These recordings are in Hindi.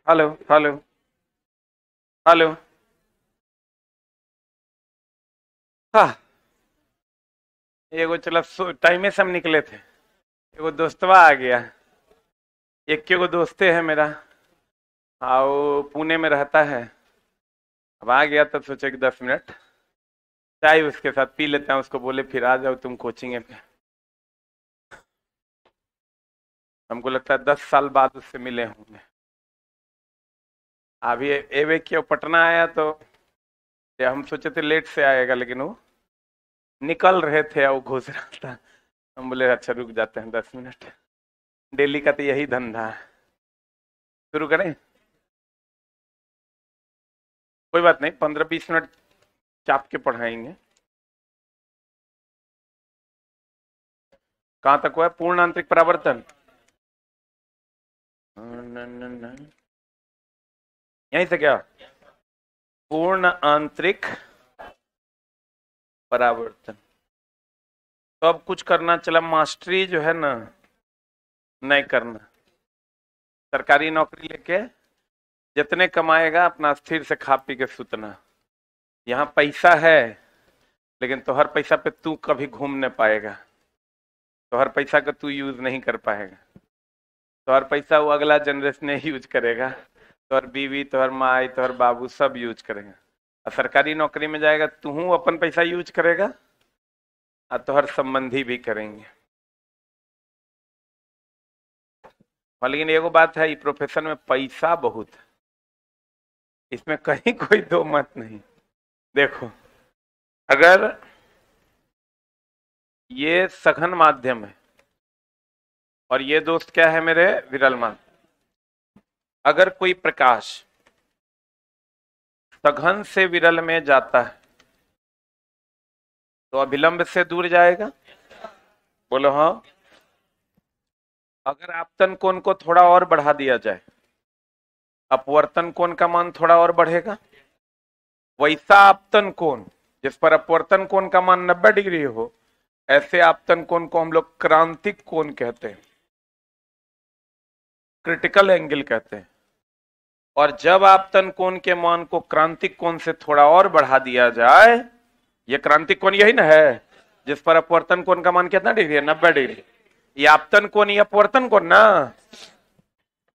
Hello hello hello. हाँ, एगो चला टाइमे से हम निकले थे। एगो दोस्तवा आ गया। एक एगो दोस्ते है मेरा। हाँ, वो पुणे में रहता है। अब आ गया तो सोचे कि 10 मिनट चाय उसके साथ पी लेते हैं। उसको बोले फिर आ जाओ तुम कोचिंग पे। हमको लगता है 10 साल बाद उससे मिले होंगे। अभी एवे क्यों पटना आया तो हम सोचे थे लेट से आएगा, लेकिन वो निकल रहे थे, वो घुस रहा था। हम बोले अच्छा रुक जाते हैं 10 मिनट। डेली का तो यही धंधा है। शुरू करें? कोई बात नहीं, 15-20 मिनट चाप के पढ़ाएंगे। कहां तक हुआ है? पूर्ण आंतरिक परावर्तन। यहीं से क्या? पूर्ण आंतरिक परावर्तन। तो अब कुछ करना चला, मास्टरी जो है ना नहीं करना। सरकारी नौकरी लेके जितने कमाएगा अपना स्थिर से खा पी के सुतना। यहाँ पैसा है, लेकिन तो हर पैसा पे तू कभी घूम नहीं पाएगा। तो हर पैसा का तू यूज नहीं कर पाएगा। तो हर पैसा वो अगला जनरेशन यूज करेगा। तो हर बीवी, तो हर माई, तो हर बाबू सब यूज करेगा। और सरकारी नौकरी में जाएगा तू अपन पैसा यूज करेगा और तो हर संबंधी भी करेंगे। लेकिन एगो बात है, प्रोफेशन में पैसा बहुत है, इसमें कहीं कोई दो मत नहीं। देखो, अगर ये सघन माध्यम है और ये दोस्त क्या है मेरे, विरल माध्यम। अगर कोई प्रकाश सघन से विरल में जाता है तो अभिलंब से दूर जाएगा। बोलो हाँ। अगर आपतन कोण को थोड़ा और बढ़ा दिया जाए, अपवर्तन कोण का मान थोड़ा और बढ़ेगा। वैसा आपतन कोण जिस पर अपवर्तन कोण का मान 90 डिग्री हो, ऐसे आपतन कोण को हम लोग क्रांतिक कोण कहते हैं, क्रिटिकल एंगल कहते हैं। और जब आपतन कोण के मान को क्रांतिक कोण से थोड़ा और बढ़ा दिया जाए, ये क्रांतिक कोण यही ना है जिस पर अपवर्तन कोण का मान कितना डिग्री है, 90 डिग्री। ये आपतन कोण, ये अपवर्तन कोण ना।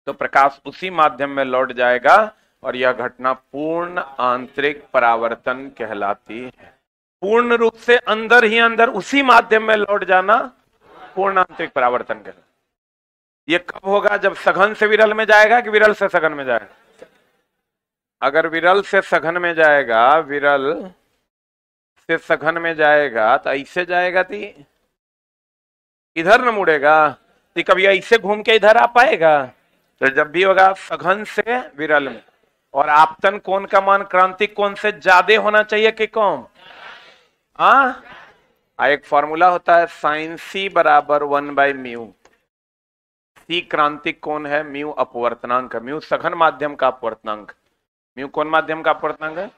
तो प्रकाश उसी माध्यम में लौट जाएगा और यह घटना पूर्ण आंतरिक परावर्तन कहलाती है। पूर्ण रूप से अंदर ही अंदर उसी माध्यम में लौट जाना पूर्ण आंतरिक परावर्तन कहलाता है। ये कब होगा? जब सघन से विरल में जाएगा कि विरल से सघन में जाएगा? अगर विरल से सघन में जाएगा, विरल से सघन में जाएगा तो ऐसे जाएगा तो इधर न मुड़ेगा, तो कभी ऐसे घूम के इधर आ पाएगा? तो जब भी होगा सघन से विरल में, और आपतन कोण का मान क्रांतिक कोण से ज्यादा होना चाहिए कि कम? एक फॉर्मूला होता है, साइन सी बराबर 1/μ। सी क्रांतिक कोण है, म्यू अपवर्तनांक है। म्यू सघन माध्यम का अपवर्तनांक, म्यू कौन माध्यम का अपवर्तनांक है?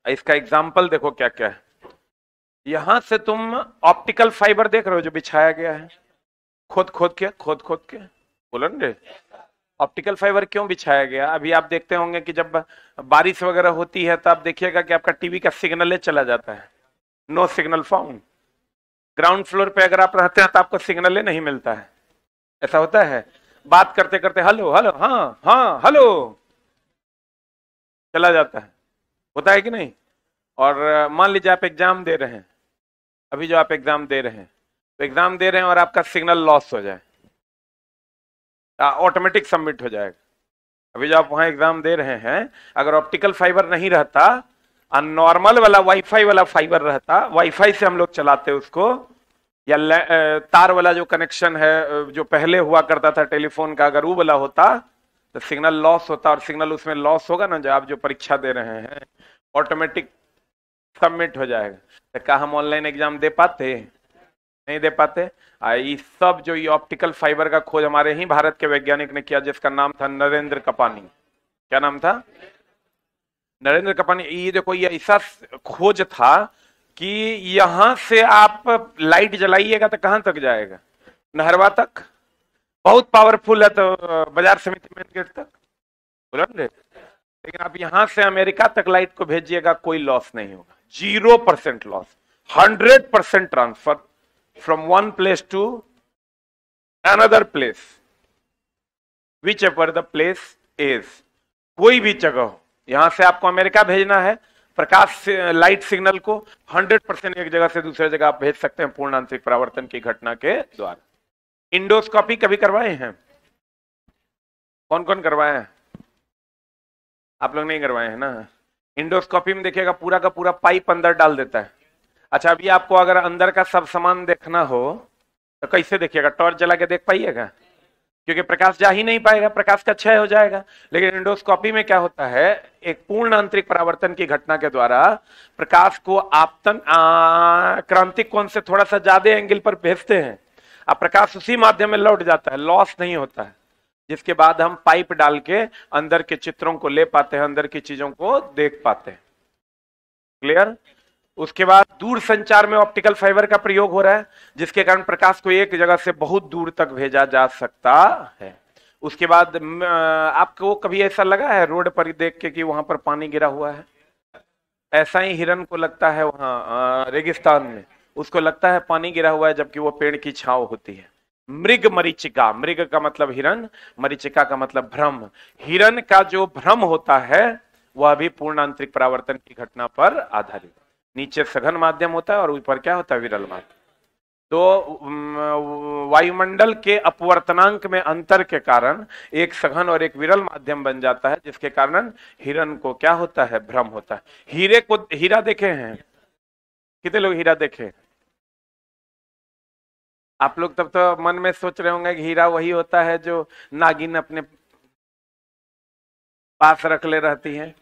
इसका एग्जाम्पल देखो क्या क्या है। यहां से तुम ऑप्टिकल फाइबर देख रहे हो जो बिछाया गया है, खोद खोद के बोलो ना। ऑप्टिकल फाइबर क्यों बिछाया गया? अभी आप देखते होंगे कि जब बारिश वगैरह होती है तो आप देखिएगा कि आपका टीवी का सिग्नल चला जाता है, no signal found. Ground floor पे अगर आप रहते हैं तो आपको सिग्नल नहीं मिलता है, ऐसा होता है। बात करते करते हेलो हेलो, हाँ हाँ हेलो, चला जाता है, होता है कि नहीं? और मान लीजिए आप एग्जाम दे रहे हैं, अभी जो आप एग्जाम दे रहे हैं, तो एग्जाम दे रहे हैं और आपका सिग्नल लॉस हो जाए, ऑटोमेटिक सबमिट हो जाएगा। अभी जो आप वहां एग्जाम दे रहे हैं, अगर ऑप्टिकल फाइबर नहीं रहता और नॉर्मल वाला वाईफाई वाला फाइबर रहता, वाईफाई से हम लोग चलाते उसको, या तार वाला जो कनेक्शन है जो पहले हुआ करता था टेलीफोन का, अगर वो वाला होता तो सिग्नल लॉस होता, और सिग्नल उसमें लॉस होगा ना, जो आप जो परीक्षा दे रहे हैं ऑटोमेटिक सबमिट हो जाएगा। तो क्या हम ऑनलाइन एग्जाम दे पाते? नहीं दे पाते। ये सब जो ये ऑप्टिकल फाइबर का खोज हमारे ही भारत के वैज्ञानिक ने किया, जिसका नाम था नरेंद्र कपानी। क्या नाम था? नरेंद्र कपानी। ये देखो, ये ऐसा खोज था कि यहां से आप लाइट जलाइएगा तो कहां तक जाएगा? नहरवा तक। बहुत पावरफुल है, तो बाजार समिति मेन गेट तक। बोला ना? लेकिन आप यहां से अमेरिका तक लाइट को भेजिएगा, कोई लॉस नहीं होगा, 0% loss, 100% transfer from one place to another place, whichever the place is, कोई भी जगह हो। यहां से आपको अमेरिका भेजना है, प्रकाश लाइट सिग्नल को 100% एक जगह से दूसरे जगह आप भेज सकते हैं पूर्ण आंतरिक परावर्तन की घटना के द्वारा। इंडोस्कोपी कभी करवाए हैं? कौन कौन करवाए हैं? आप लोग नहीं करवाए हैं ना? इंडोस्कोपी में देखिएगा पूरा का पूरा पाइप अंदर डाल देता है। अच्छा, अभी आपको अगर अंदर का सब सामान देखना हो तो कैसे देखिएगा? टॉर्च जला के देख पाइएगा? क्योंकि प्रकाश जा ही नहीं पाएगा, प्रकाश का क्षय हो जाएगा। लेकिन इंडोस्कोपी में क्या होता है, एक पूर्ण आंतरिक परावर्तन की घटना के द्वारा प्रकाश को आपतन क्रांतिक कोण से थोड़ा सा ज्यादा एंगल पर भेजते हैं, अब प्रकाश उसी माध्यम में लौट जाता है, लॉस नहीं होता है, जिसके बाद हम पाइप डाल के अंदर के चित्रों को ले पाते हैं, अंदर की चीजों को देख पाते हैं। क्लियर? उसके बाद दूर संचार में ऑप्टिकल फाइबर का प्रयोग हो रहा है, जिसके कारण प्रकाश को एक जगह से बहुत दूर तक भेजा जा सकता है। उसके बाद आपको कभी ऐसा लगा है रोड पर देख के कि वहां पर पानी गिरा हुआ है? ऐसा ही हिरन को लगता है वहां रेगिस्तान में, उसको लगता है पानी गिरा हुआ है, जबकि वो पेड़ की छांव होती है। मृग मरीचिका, मृग का मतलब हिरन, मरीचिका का मतलब भ्रम। हिरन का जो भ्रम होता है वह भी पूर्ण आंतरिक परावर्तन की घटना पर आधारित। नीचे सघन माध्यम होता है और ऊपर क्या होता है? विरल माध्यम। तो वायुमंडल के अपवर्तनांक में अंतर के कारण एक सघन और एक विरल माध्यम बन जाता है, जिसके कारण हिरन को क्या होता है? भ्रम होता है। हीरा देखे हैं? कितने लोग हीरा देखे? आप लोग तब तो मन में सोच रहे होंगे कि हीरा वही होता है जो नागिन अपने पास रख ले रहती है।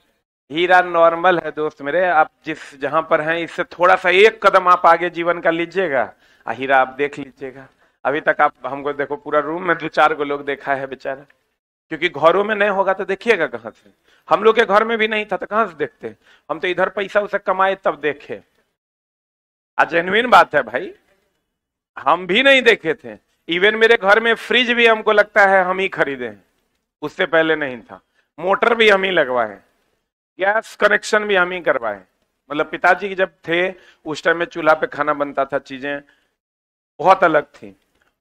हीरा नॉर्मल है दोस्त मेरे, आप जिस जहां पर हैं इससे थोड़ा सा एक कदम आप आगे जीवन का लीजिएगा, हीरा आप देख लीजिएगा। अभी तक आप हमको देखो, पूरा रूम में 2-4 को लोग देखा है बेचारा, क्योंकि घरों में नहीं होगा तो देखिएगा कहां से? हम लोग के घर में भी नहीं था तो कहां से देखते? हम तो इधर पैसा उसे कमाए तब देखे। जेन्युइन बात है भाई, हम भी नहीं देखे थे। इवन मेरे घर में फ्रिज भी हमको लगता है हम ही खरीदे हैं, उससे पहले नहीं था। मोटर भी हम ही लगवाए, गैस कनेक्शन भी हम ही करवाए। मतलब पिताजी जब थे उस टाइम में चूल्हा पे खाना बनता था, चीजें बहुत अलग थी।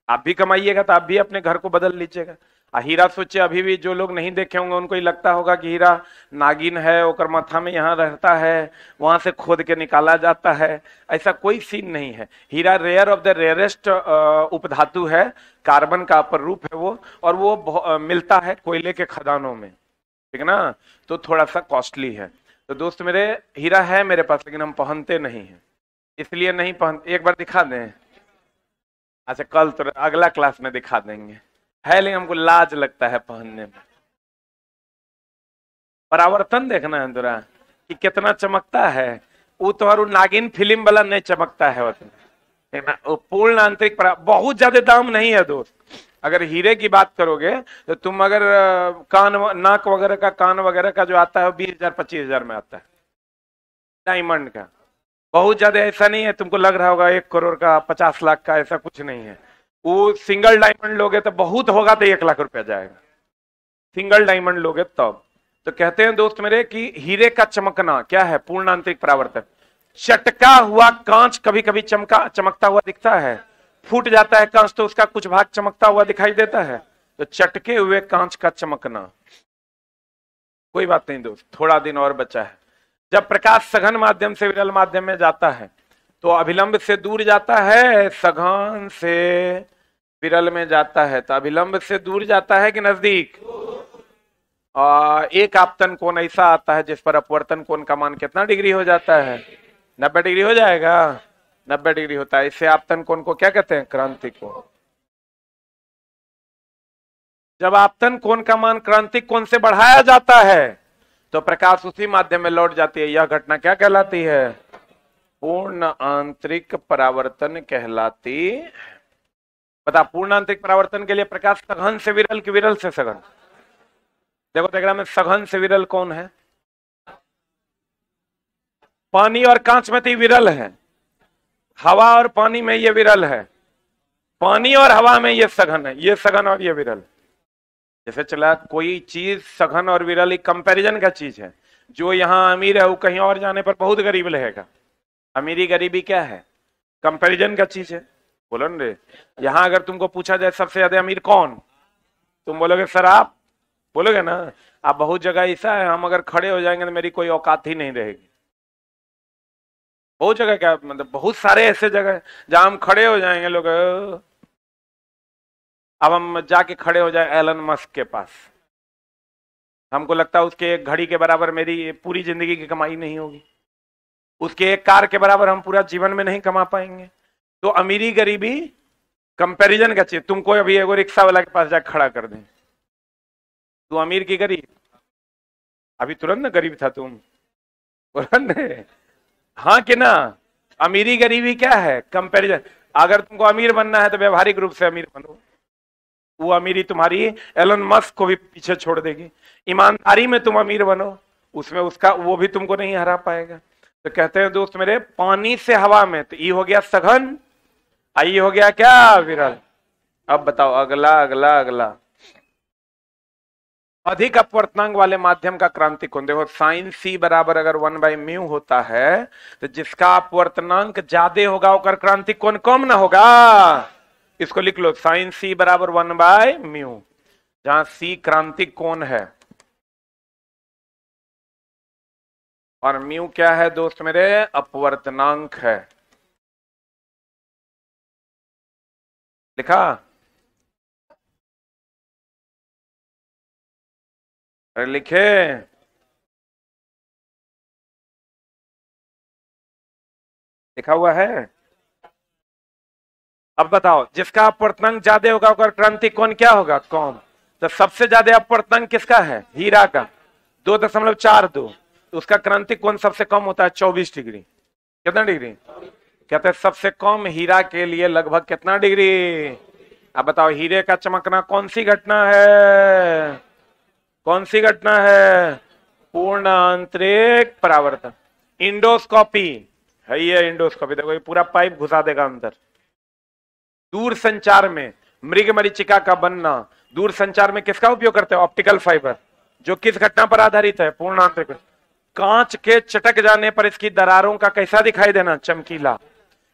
आप भी कमाइएगा तो आप भी अपने घर को बदल लीजिएगा। हीरा सोचे, अभी भी जो लोग नहीं देखे होंगे उनको ही लगता होगा कि हीरा नागिन है, ओकर माथा में यहाँ रहता है, वहां से खोद के निकाला जाता है। ऐसा कोई सीन नहीं है। हीरा रेयर ऑफ द रेयरेस्ट उपधातु है, कार्बन का अपर रूप है वो, और वो मिलता है कोयले के खदानों में, ठीक है ना? तो थोड़ा सा कॉस्टली है। तो दोस्त मेरे, हीरा है मेरे पास, लेकिन हम पहनते नहीं है, इसलिए नहीं पहन। एक बार दिखा दें? अच्छा, कल तो अगला क्लास में दिखा देंगे। है लेकिन हमको लाज लगता है पहनने में। परावर्तन देखना है तोरा कि कितना चमकता है। वो तो नागिन फिल्म वाला नहीं चमकता है उतना, पूर्ण आंतरिक बहुत ज्यादा दाम नहीं है दोस्त। अगर हीरे की बात करोगे तो तुम अगर कान नाक वगैरह का, कान वगैरह का जो आता है 20,000-25,000 में आता है। डायमंड का बहुत ज्यादा ऐसा नहीं है, तुमको लग रहा होगा 1 करोड़ का, 50 लाख का, ऐसा कुछ नहीं है। वो सिंगल डायमंड लोगे तो बहुत होगा तो 1 लाख रुपया जाएगा, सिंगल डायमंड लोगे तब। तो कहते हैं दोस्त मेरे कि हीरे का चमकना क्या है? पूर्ण आंतरिक परावर्तन। चटका हुआ कांच कभी कभी चमकता हुआ दिखता है, फूट जाता है कांच तो उसका कुछ भाग चमकता हुआ दिखाई देता है। तो चटके हुए कांच का चमकना, कोई बात नहीं दोस्त, थोड़ा दिन और बचा है। जब प्रकाश सघन माध्यम से विरल माध्यम में जाता है तो अभिलंब से दूर जाता है, सघन से विरल में जाता है तो अभिलंब से दूर जाता है कि नजदीक? एक आपतन कोण ऐसा आता है जिस पर अपवर्तन कोण का मान कितना डिग्री हो जाता है? 90 डिग्री हो जाएगा। 90 डिग्री होता है। इससे आपतन कोण को क्या कहते हैं? क्रांतिक कोण। जब आपतन कोण का मान क्रांतिक कोण से बढ़ाया जाता है तो प्रकाश उसी माध्यम में लौट जाती है। यह घटना क्या कहलाती है? पूर्ण आंतरिक परावर्तन कहलाती। बता, पूर्ण आंतरिक परावर्तन के लिए प्रकाश सघन से विरल कि विरल से सघन? देखो डायग्राम में सघन से विरल कौन है? पानी और कांच में तो विरल है, हवा और पानी में ये विरल है, पानी और हवा में ये सघन है, ये सघन और ये विरल। जैसे चला कोई चीज सघन और विरल एक कंपैरिजन का चीज है। जो यहाँ अमीर है वो कहीं और जाने पर बहुत गरीब रहेगा। अमीरी गरीबी क्या है? कंपैरिजन का चीज है। बोलो न रे, यहाँ अगर तुमको पूछा जाए सबसे ज्यादा अमीर कौन, तुम बोलोगे सर आप, बोलोगे ना। आप बहुत जगह ऐसा है, हम अगर खड़े हो जाएंगे तो मेरी कोई औकात ही नहीं रहेगी। बहुत जगह क्या मतलब, बहुत सारे ऐसे जगह है जहां हम खड़े हो जाएंगे लोग। अब हम जाके खड़े हो जाए एलन मस्क के पास, हमको लगता है उसके एक घड़ी के बराबर मेरी पूरी जिंदगी की कमाई नहीं होगी, उसके एक कार के बराबर हम पूरा जीवन में नहीं कमा पाएंगे। तो अमीरी गरीबी कंपैरिजन का चीज। तुमको अभी एगो रिक्शा वाला के पास जाकर खड़ा कर दें, तू अमीर की गरीब? अभी तुरंत ना गरीब था तुम, तुरंत। हाँ कि ना? अमीरी गरीबी क्या है? कंपैरिजन। अगर तुमको अमीर बनना है तो व्यवहारिक रूप से अमीर बनो, वो अमीरी तुम्हारी एलन मस्क को भी पीछे छोड़ देगी। ईमानदारी में तुम अमीर बनो, उसमें उसका वो भी तुमको नहीं हरा पाएगा। तो कहते हैं दोस्त मेरे, पानी से हवा में, तो ये हो गया सघन, आई हो गया क्या? विरल। अब बताओ अगला अगला अगला। अधिक अपवर्तनांक वाले माध्यम का क्रांतिक कोण। देखो साइन सी बराबर अगर 1/μ होता है तो जिसका अपवर्तनांक ज्यादा होगा उसका क्रांतिक कोण कम ना होगा। इसको लिख लो, साइन सी बराबर 1/μ, जहां सी क्रांतिक कोण है और म्यू क्या है दोस्त मेरे? अपवर्तनांक है। लिखा? अरे लिखे? लिखा हुआ है? अब बताओ, जिसका अपवर्तनांक ज्यादा होगा उसका क्रांतिक कोण क्या होगा? कौन? तो सबसे ज्यादा अपवर्तनांक किसका है? हीरा का, 2.42। तो उसका क्रांतिक कोण सबसे कम होता है 24 डिग्री। कितना डिग्री? कहते हैं सबसे कम हीरा के लिए लगभग कितना डिग्री? अब बताओ, हीरे का चमकना कौन सी घटना है? कौन सी घटना है? पूर्ण आंतरिक परावर्तन। इंडोस्कोपी है ये, इंडोस्कोपी। देखो ये पूरा पाइप घुसा देगा अंदर। दूर संचार में मृग मरीचिका का बनना, दूर संचार में किसका उपयोग करते हैं? Optical fibre. जो किस घटना पर आधारित है? पूर्ण आंतरिक। कांच के चटक जाने पर इसकी दरारों का कैसा दिखाई देना? चमकीला।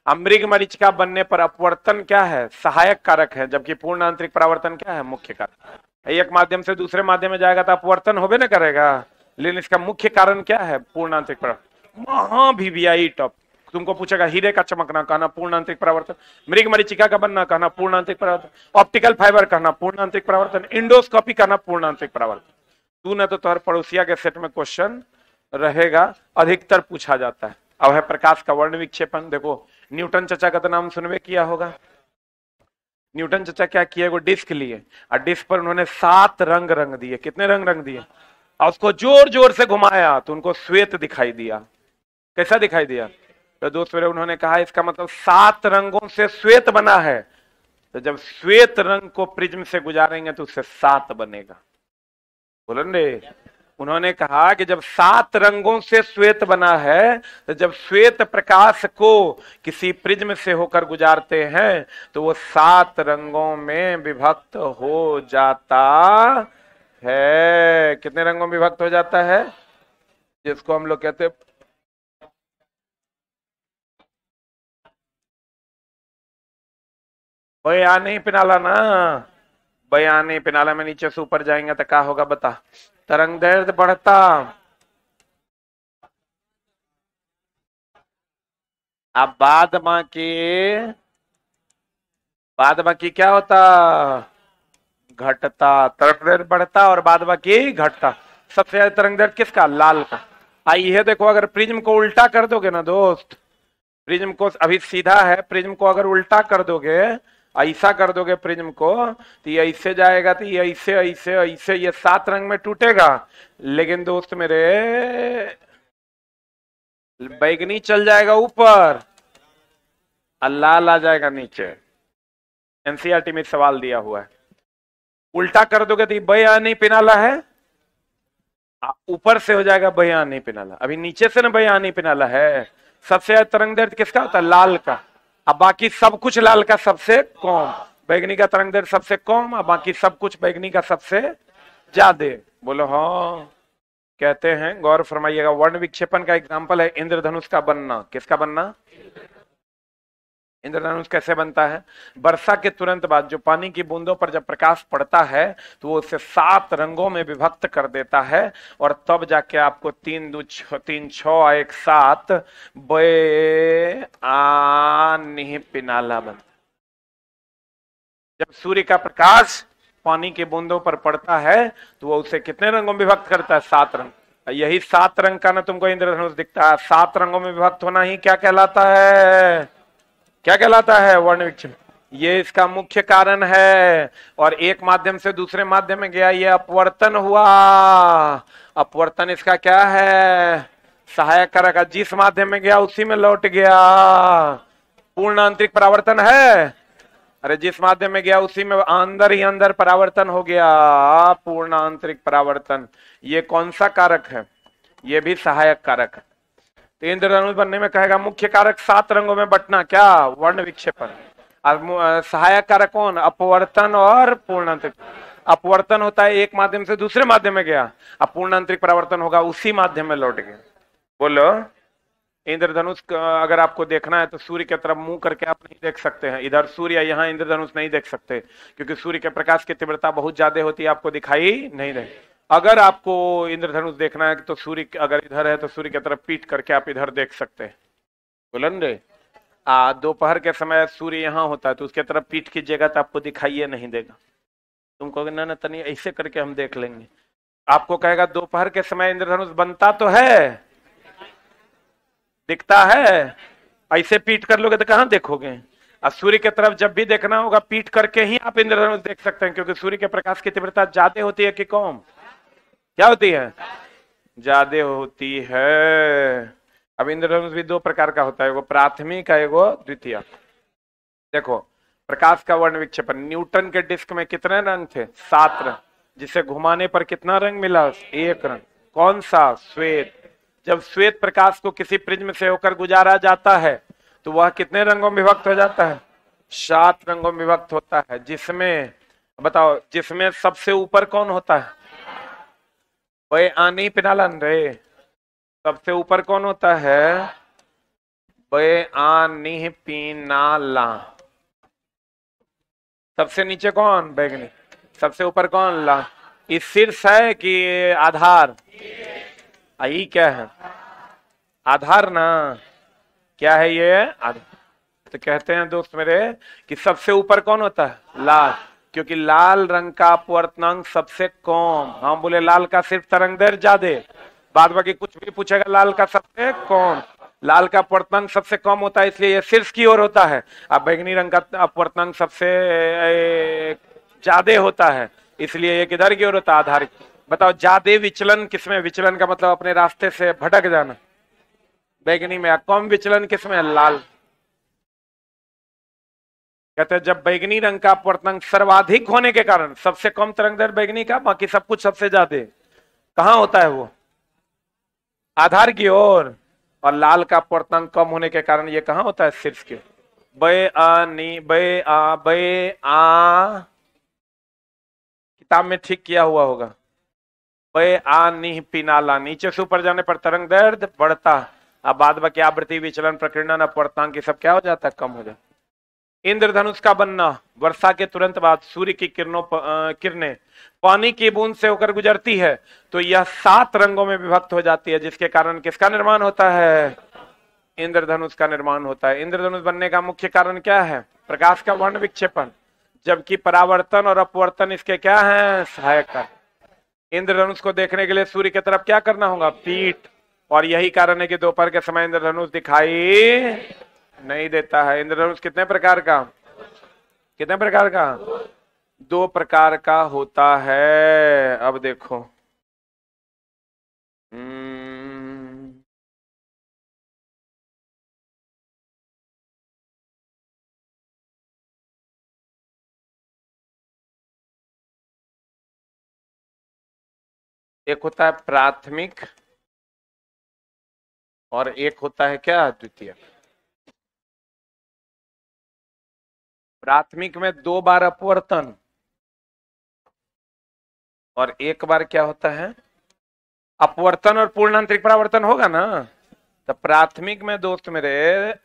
मृग मरीचिका बनने पर अपवर्तन क्या है? सहायक कारक है, जबकि पूर्ण आंतरिक परावर्तन क्या है? मुख्य कारक। एक माध्यम से दूसरे माध्यम में जाएगा तो अपवर्तन होबे ना करेगा, लेकिन इसका मुख्य कारण क्या है? पूर्ण आंतरिक परावर्तन। महावीवीआई टॉप तुमको पूछेगा, हीरे का चमकना कहना पूर्ण आंतरिक परावर्तन, मृग मरीचिका का बनना कहना पूर्ण आंतरिक परावर्तन, ऑप्टिकल फाइबर कहना पूर्ण आंतरिक परावर्तन, इंडोस्कोपी कहना पूर्ण आंतरिक परावर्तन। तू न तो तुम्हारे पड़ोसिया के सेट में क्वेश्चन रहेगा, अधिकतर पूछा जाता है। अब है प्रकाश का वर्ण विक्षेपण। देखो न्यूटन चचा का तो नाम सुनवे किया होगा। न्यूटन चचा क्या किए? वो डिस्क लिए और डिस्क पर उन्होंने 7 रंग रंग दिए। कितने रंग रंग दिए? और उसको जोर जोर से घुमाया तो उनको श्वेत दिखाई दिया। कैसा दिखाई दिया? तो दोस्त मेरे उन्होंने कहा इसका मतलब 7 रंगों से श्वेत बना है, तो जब श्वेत रंग को प्रिज्म से गुजारेंगे तो उससे 7 बनेगा। बोलो रे। उन्होंने कहा कि जब 7 रंगों से श्वेत बना है, तो जब श्वेत प्रकाश को किसी प्रिज्म से होकर गुजारते हैं तो वो 7 रंगों में विभक्त हो जाता है। कितने रंगों में विभक्त हो जाता है? जिसको हम लोग कहते हैं बयानी पिनाला ना। बयानी पिनाला में नीचे से ऊपर जाएंगे तो क्या होगा बता? तरंग दैर्ध्य बढ़ता, अब बाद बाकी क्या होता? घटता। तरंग दैर्ध्य बढ़ता और बाद बाकी घटता। सबसे ज्यादा तरंग दैर्ध्य किसका? लाल का। आई है देखो, अगर प्रिज्म को उल्टा कर दोगे ना दोस्त, प्रिज्म को अभी सीधा है, प्रिज्म को अगर उल्टा कर दोगे, ऐसा कर दोगे प्रिज्म को, तो ये ऐसे जाएगा, तो ये ऐसे ऐसे ऐसे, ये 7 रंग में टूटेगा। लेकिन दोस्त मेरे बैगनी चल जाएगा ऊपर और लाल आ जाएगा नीचे। एनसीईआरटी में सवाल दिया हुआ है। उल्टा कर दोगे तो ये बयानी पिनाला है, ऊपर से हो जाएगा बयानी पिनाला। अभी नीचे से ना बयानी पिनाला है। सबसे ज्यादा तरंग दैर्ध्य किसका होता है? लाल का। अब बाकी सब कुछ लाल का सबसे कम। बैगनी का तरंग दैर्ध्य सबसे कम और बाकी सब कुछ बैगनी का सबसे ज्यादा। बोलो हाँ। कहते हैं, गौर फरमाइएगा, वर्ण विक्षेपण का एग्जाम्पल है इंद्रधनुष का बनना। किसका बनना? इंद्रधनुष कैसे बनता है? वर्षा के तुरंत बाद जो पानी की बूंदों पर जब प्रकाश पड़ता है तो वो उसे 7 रंगों में विभक्त कर देता है और तब जाके आपको 3 2 3 6 1 7 बे आ निह पिनाला बनता। जब सूर्य का प्रकाश पानी की बूंदों पर पड़ता है तो वो उसे कितने रंगों में विभक्त करता है? 7 रंग। यही 7 रंग का ना तुमको इंद्रधनुष दिखता है। 7 रंगों में विभक्त होना ही क्या कहलाता है? क्या कहलाता है? वर्ण विक्षेपण। ये इसका मुख्य कारण है। और एक माध्यम से दूसरे माध्यम में गया, ये अपवर्तन हुआ। अपवर्तन इसका क्या है? सहायक कारक। जिस माध्यम में गया उसी में लौट गया। पूर्ण आंतरिक परावर्तन है। अरे जिस माध्यम में गया उसी में अंदर ही अंदर परावर्तन हो गया। पूर्ण आंतरिक परावर्तन। ये कौन सा कारक है? ये भी सहायक कारक है। तो इंद्रधनुष बनने में कहेगा मुख्य कारक 7 रंगों में बंटना, क्या? वर्ण विक्षेपण। और सहायक कारक कौन? अपवर्तन और पूर्ण आंतरिक। अपवर्तन होता है एक माध्यम से दूसरे माध्यम में गया, अब पूर्ण आंतरिक परावर्तन होगा उसी माध्यम में लौट गया। बोलो। इंद्रधनुष अगर आपको देखना है तो सूर्य की तरफ मुंह करके आप नहीं देख सकते हैं। इधर सूर्य, यहाँ इंद्रधनुष नहीं देख सकते क्योंकि सूर्य के प्रकाश की तीव्रता बहुत ज्यादा होती है, आपको दिखाई नहीं दे। अगर आपको इंद्रधनुष देखना है तो सूर्य अगर इधर है तो सूर्य की तरफ पीट करके आप इधर देख सकते हैं। बुलंद दोपहर के समय सूर्य यहाँ होता है तो उसके तरफ पीठ कीजिएगा तो आपको दिखाई नहीं देगा। तुम कहोगे ना ना तनी ऐसे करके हम देख लेंगे। आपको कहेगा दोपहर के समय इंद्रधनुष बनता तो है, दिखता है। ऐसे पीट कर लोगे तो कहां देखोगे? और सूर्य की तरफ जब भी देखना होगा पीट करके ही आप इंद्रधनुष देख सकते हैं, क्योंकि सूर्य के प्रकाश की तीव्रता ज्यादा होती है कि कम? क्या होती है? ज्यादा होती है। अब इंद्रधनुष भी 2 प्रकार का होता है, एगो प्राथमिक है, एगो द्वितीय। देखो, प्रकाश का वर्ण विक्षेपण। न्यूटन के डिस्क में कितने रंग थे? 7 रंग। जिसे घुमाने पर कितना रंग मिला? 1 रंग। कौन सा? श्वेत। जब श्वेत प्रकाश को किसी प्रिज्म से होकर गुजारा जाता है तो वह कितने रंगों में विभक्त हो जाता है? 7 रंगों में विभक्त होता है। जिसमें, बताओ, जिसमें सबसे ऊपर कौन होता है? वही आनी पिनालन रे। सबसे ऊपर कौन होता है? बे आनी पिनाला। सबसे नीचे कौन? बैगनी। सबसे ऊपर कौन? ला। इस शीर्ष है कि आधार? यही क्या है? आधार ना। क्या है ये? आधार। तो कहते हैं दोस्त मेरे कि सबसे ऊपर कौन होता है? लाल। क्योंकि लाल रंग का अपवर्तनांक सबसे कम। हम बोले लाल का सिर्फ तरंग दैर्ध्य ज्यादा, बाद बाकी कुछ भी पूछेगा लाल का सबसे कम। लाल का अपवर्तनांक सबसे कम होता है इसलिए यह शीर्ष की ओर होता है। अब बैगनी रंग का अपवर्तनांक सबसे ज्यादा होता है इसलिए ये किधर की ओर होता है? आधार। बताओ, ज्यादा विचलन किसमें? विचलन का मतलब अपने रास्ते से भटक जाना, बैगनी में। कम विचलन किसमें? लाल। कहते हैं जब बैगनी रंग का अपवर्तनांक सर्वाधिक होने के कारण, सबसे कम तरंग दैर्ध्य बैगनी का, बाकी सब कुछ सबसे ज्यादा कहां होता है? वो आधार की ओर। और लाल का अपवर्तनांक कम होने के कारण ये कहां होता है? शीर्ष की। बे आ नी बे आ बे आ, किताब में ठीक किया हुआ होगा। बे आ नी पिनाला। नीचे से ऊपर जाने पर तरंग दैर्ध्य बढ़ता, अब बाद बाकी आवृत्ति, विचलन, प्रकीर्णन, अपवर्तनांक सब क्या हो जाता है? कम हो जाता। इंद्रधनुष का बनना। वर्षा के तुरंत बाद सूर्य की किरणें पानी की बूंद से होकर गुजरती है तो यह 7 रंगों में विभक्त हो जाती है, जिसके कारण किसका निर्माण होता है? इंद्रधनुष का निर्माण होता है। इंद्रधनुष बनने का मुख्य कारण क्या है? प्रकाश का वर्ण विक्षेपण। जबकि परावर्तन और अपवर्तन इसके क्या है? सहायक कारक। इंद्रधनुष को देखने के लिए सूर्य की तरफ क्या करना होगा? पीठ। और यही कारण है कि दोपहर के समय इंद्रधनुष दिखाई नहीं देता है। इंद्रधनुष कितने प्रकार का? कितने प्रकार का? 2 प्रकार का होता है। अब देखो, एक होता है प्राथमिक और एक होता है क्या? द्वितीय। प्राथमिक में 2 बार अपवर्तन और 1 बार क्या होता है अपवर्तन, और पूर्ण आंतरिक परावर्तन होगा ना। तो प्राथमिक में दोस्त मेरे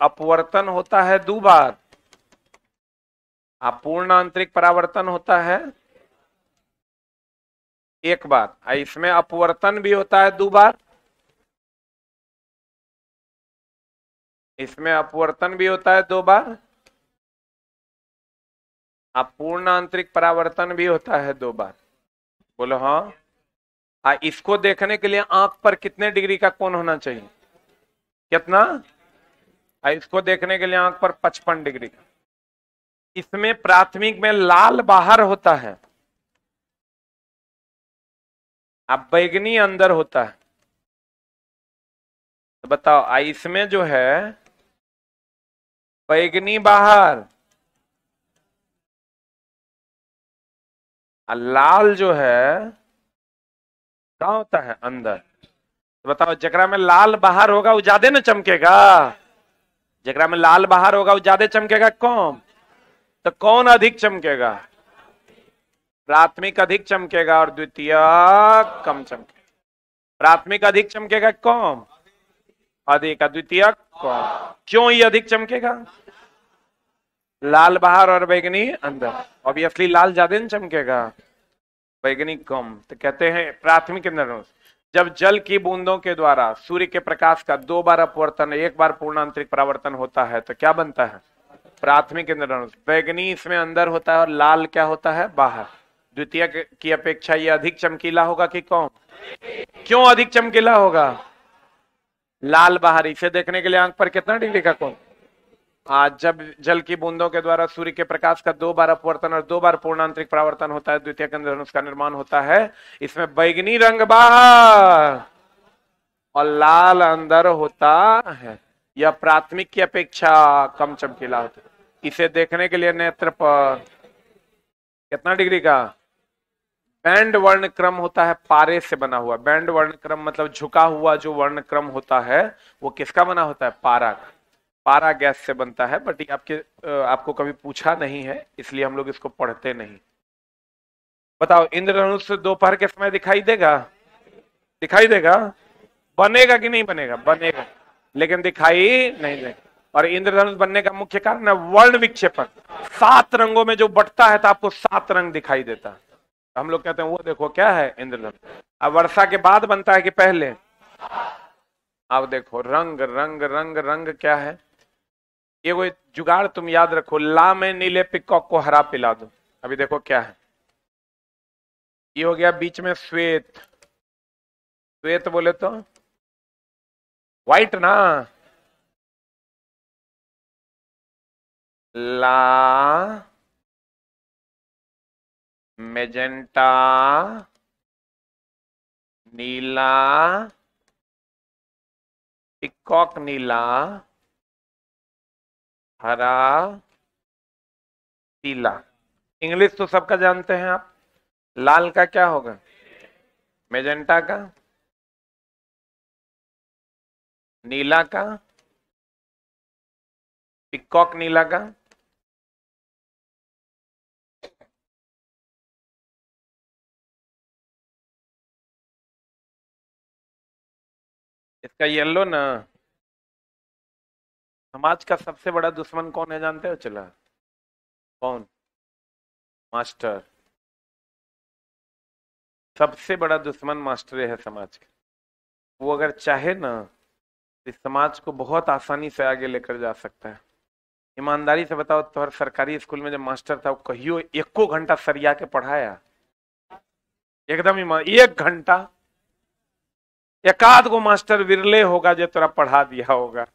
अपवर्तन होता है 2 बार, अपूर्ण आंतरिक परावर्तन होता है 1 बार। इसमें अपवर्तन भी होता है 2 बार, इसमें अपवर्तन भी होता है 2 बार, अपूर्ण आंतरिक परावर्तन भी होता है 2 बार। बोलो हाँ। इसको देखने के लिए आंख पर कितने डिग्री का कोण होना चाहिए? कितना? इसको देखने के लिए आंख पर 55 डिग्री का। इसमें प्राथमिक में लाल बाहर होता है, अब बैगनी अंदर होता है। तो बताओ इसमें जो है बैगनी बाहर, लाल जो है कहाँ होता है? अंदर। तो बताओ जकरा में लाल बाहर होगा वो ज्यादा ना चमकेगा, जकरा में लाल बाहर होगा वो ज्यादा चमकेगा कौन? तो कौन अधिक चमकेगा? प्राथमिक अधिक चमकेगा और द्वितीय कम चमकेगा। प्राथमिक अधिक चमकेगा कौन? अधिक। द्वितीय कौन? क्यों ये अधिक चमकेगा? लाल बाहर और बैगनी अंदर। ऑब्वियसली लाल ज्यादा चमकेगा, बैगनी कम। तो कहते हैं प्राथमिक इंद्रधनुष जब जल की बूंदों के द्वारा सूर्य के प्रकाश का 2 बार अपवर्तन 1 बार पूर्ण आंतरिक परावर्तन होता है तो क्या बनता है? प्राथमिक इंद्रधनुष। बैगनी इसमें अंदर होता है और लाल क्या होता है? बाहर। द्वितीय की अपेक्षा ये अधिक चमकीला होगा कि कौन? क्यों अधिक चमकीला होगा? लाल बाहर। इसे देखने के लिए आंख पर कितना डिग्री का कोण? जब जल की बूंदों के द्वारा सूर्य के प्रकाश का 2 बार अपवर्तन और 2 बार पूर्ण आंतरिक परावर्तन होता है, द्वितीय इंद्रधनुष का निर्माण होता है। इसमें बैगनी रंग बाहर और लाल अंदर होता है। यह प्राथमिक की अपेक्षा कम चमकीला होता है। इसे देखने के लिए नेत्र पर कितना डिग्री का बैंड वर्ण क्रम होता है? पारे से बना हुआ। बैंड वर्ण क्रम मतलब झुका हुआ जो वर्ण क्रम होता है वो किसका बना होता है? पारा। पारा गैस से बनता है, बट आपको कभी पूछा नहीं है इसलिए हम लोग इसको पढ़ते नहीं। बताओ इंद्रधनुष दोपहर के समय दिखाई देगा? दिखाई देगा। बनेगा कि नहीं बनेगा? बनेगा, लेकिन दिखाई नहीं देगा। और इंद्रधनुष बनने का मुख्य कारण है वर्ण विक्षेपण। 7 रंगों में जो बटता है तो आपको 7 रंग दिखाई देता है। हम लोग कहते हैं वो देखो क्या है इंद्रधनुष। अब वर्षा के बाद बनता है कि पहले? अब देखो रंग रंग रंग रंग क्या है? ये कोई जुगाड़ तुम याद रखो, ला में नीले पिकॉक को हरा पिला दो। अभी देखो क्या है, ये हो गया बीच में श्वेत। श्वेत बोले तो व्हाइट ना, ला मेजेंटा नीला पिकॉक नीला हरा पीला। इंग्लिश तो सबका जानते हैं आप। लाल का क्या होगा? मेजेंटा का, नीला का, पिकॉक नीला का, इसका येलो ना। समाज का सबसे बड़ा दुश्मन कौन है जानते हो? चला कौन? मास्टर। सबसे बड़ा दुश्मन मास्टर है समाज का। वो अगर चाहे ना तो इस समाज को बहुत आसानी से आगे लेकर जा सकता है। ईमानदारी से बताओ तो हर सरकारी स्कूल में जब मास्टर था वो कहियो 1 घंटा सरिया के पढ़ाया? एकदम ईमान 1 घंटा? एकाध गो मास्टर विरले होगा जो तोरा पढ़ा दिया होगा।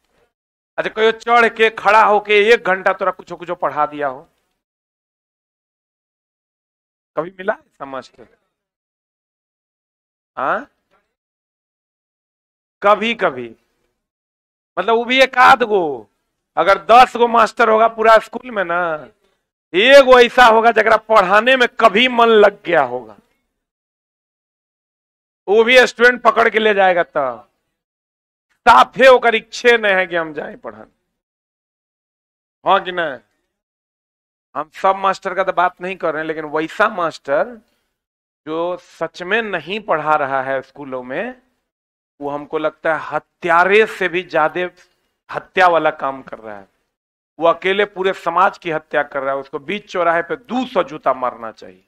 अच्छा कहियो चढ़ के खड़ा होके 1 घंटा तोरा कुछ कुछ पढ़ा दिया हो? कभी मिला ऐसा मास्टर? हाँ कभी कभी, मतलब वो भी एकाध गो। अगर 10 गो मास्टर होगा पूरा स्कूल में ना, 1 गो ऐसा होगा जरा पढ़ाने में कभी मन लग गया होगा, वो भी स्टूडेंट पकड़ के ले जाएगा। तब साफे होकर इच्छे नहीं है कि हम जाए पढ़ाने। हाँ कि नहीं? हम सब मास्टर का तो बात नहीं कर रहे हैं, लेकिन वैसा मास्टर जो सच में नहीं पढ़ा रहा है स्कूलों में, वो हमको लगता है हत्यारे से भी ज्यादा हत्या वाला काम कर रहा है। वो अकेले पूरे समाज की हत्या कर रहा है, उसको बीच चौराहे पे 200 जूता मारना चाहिए।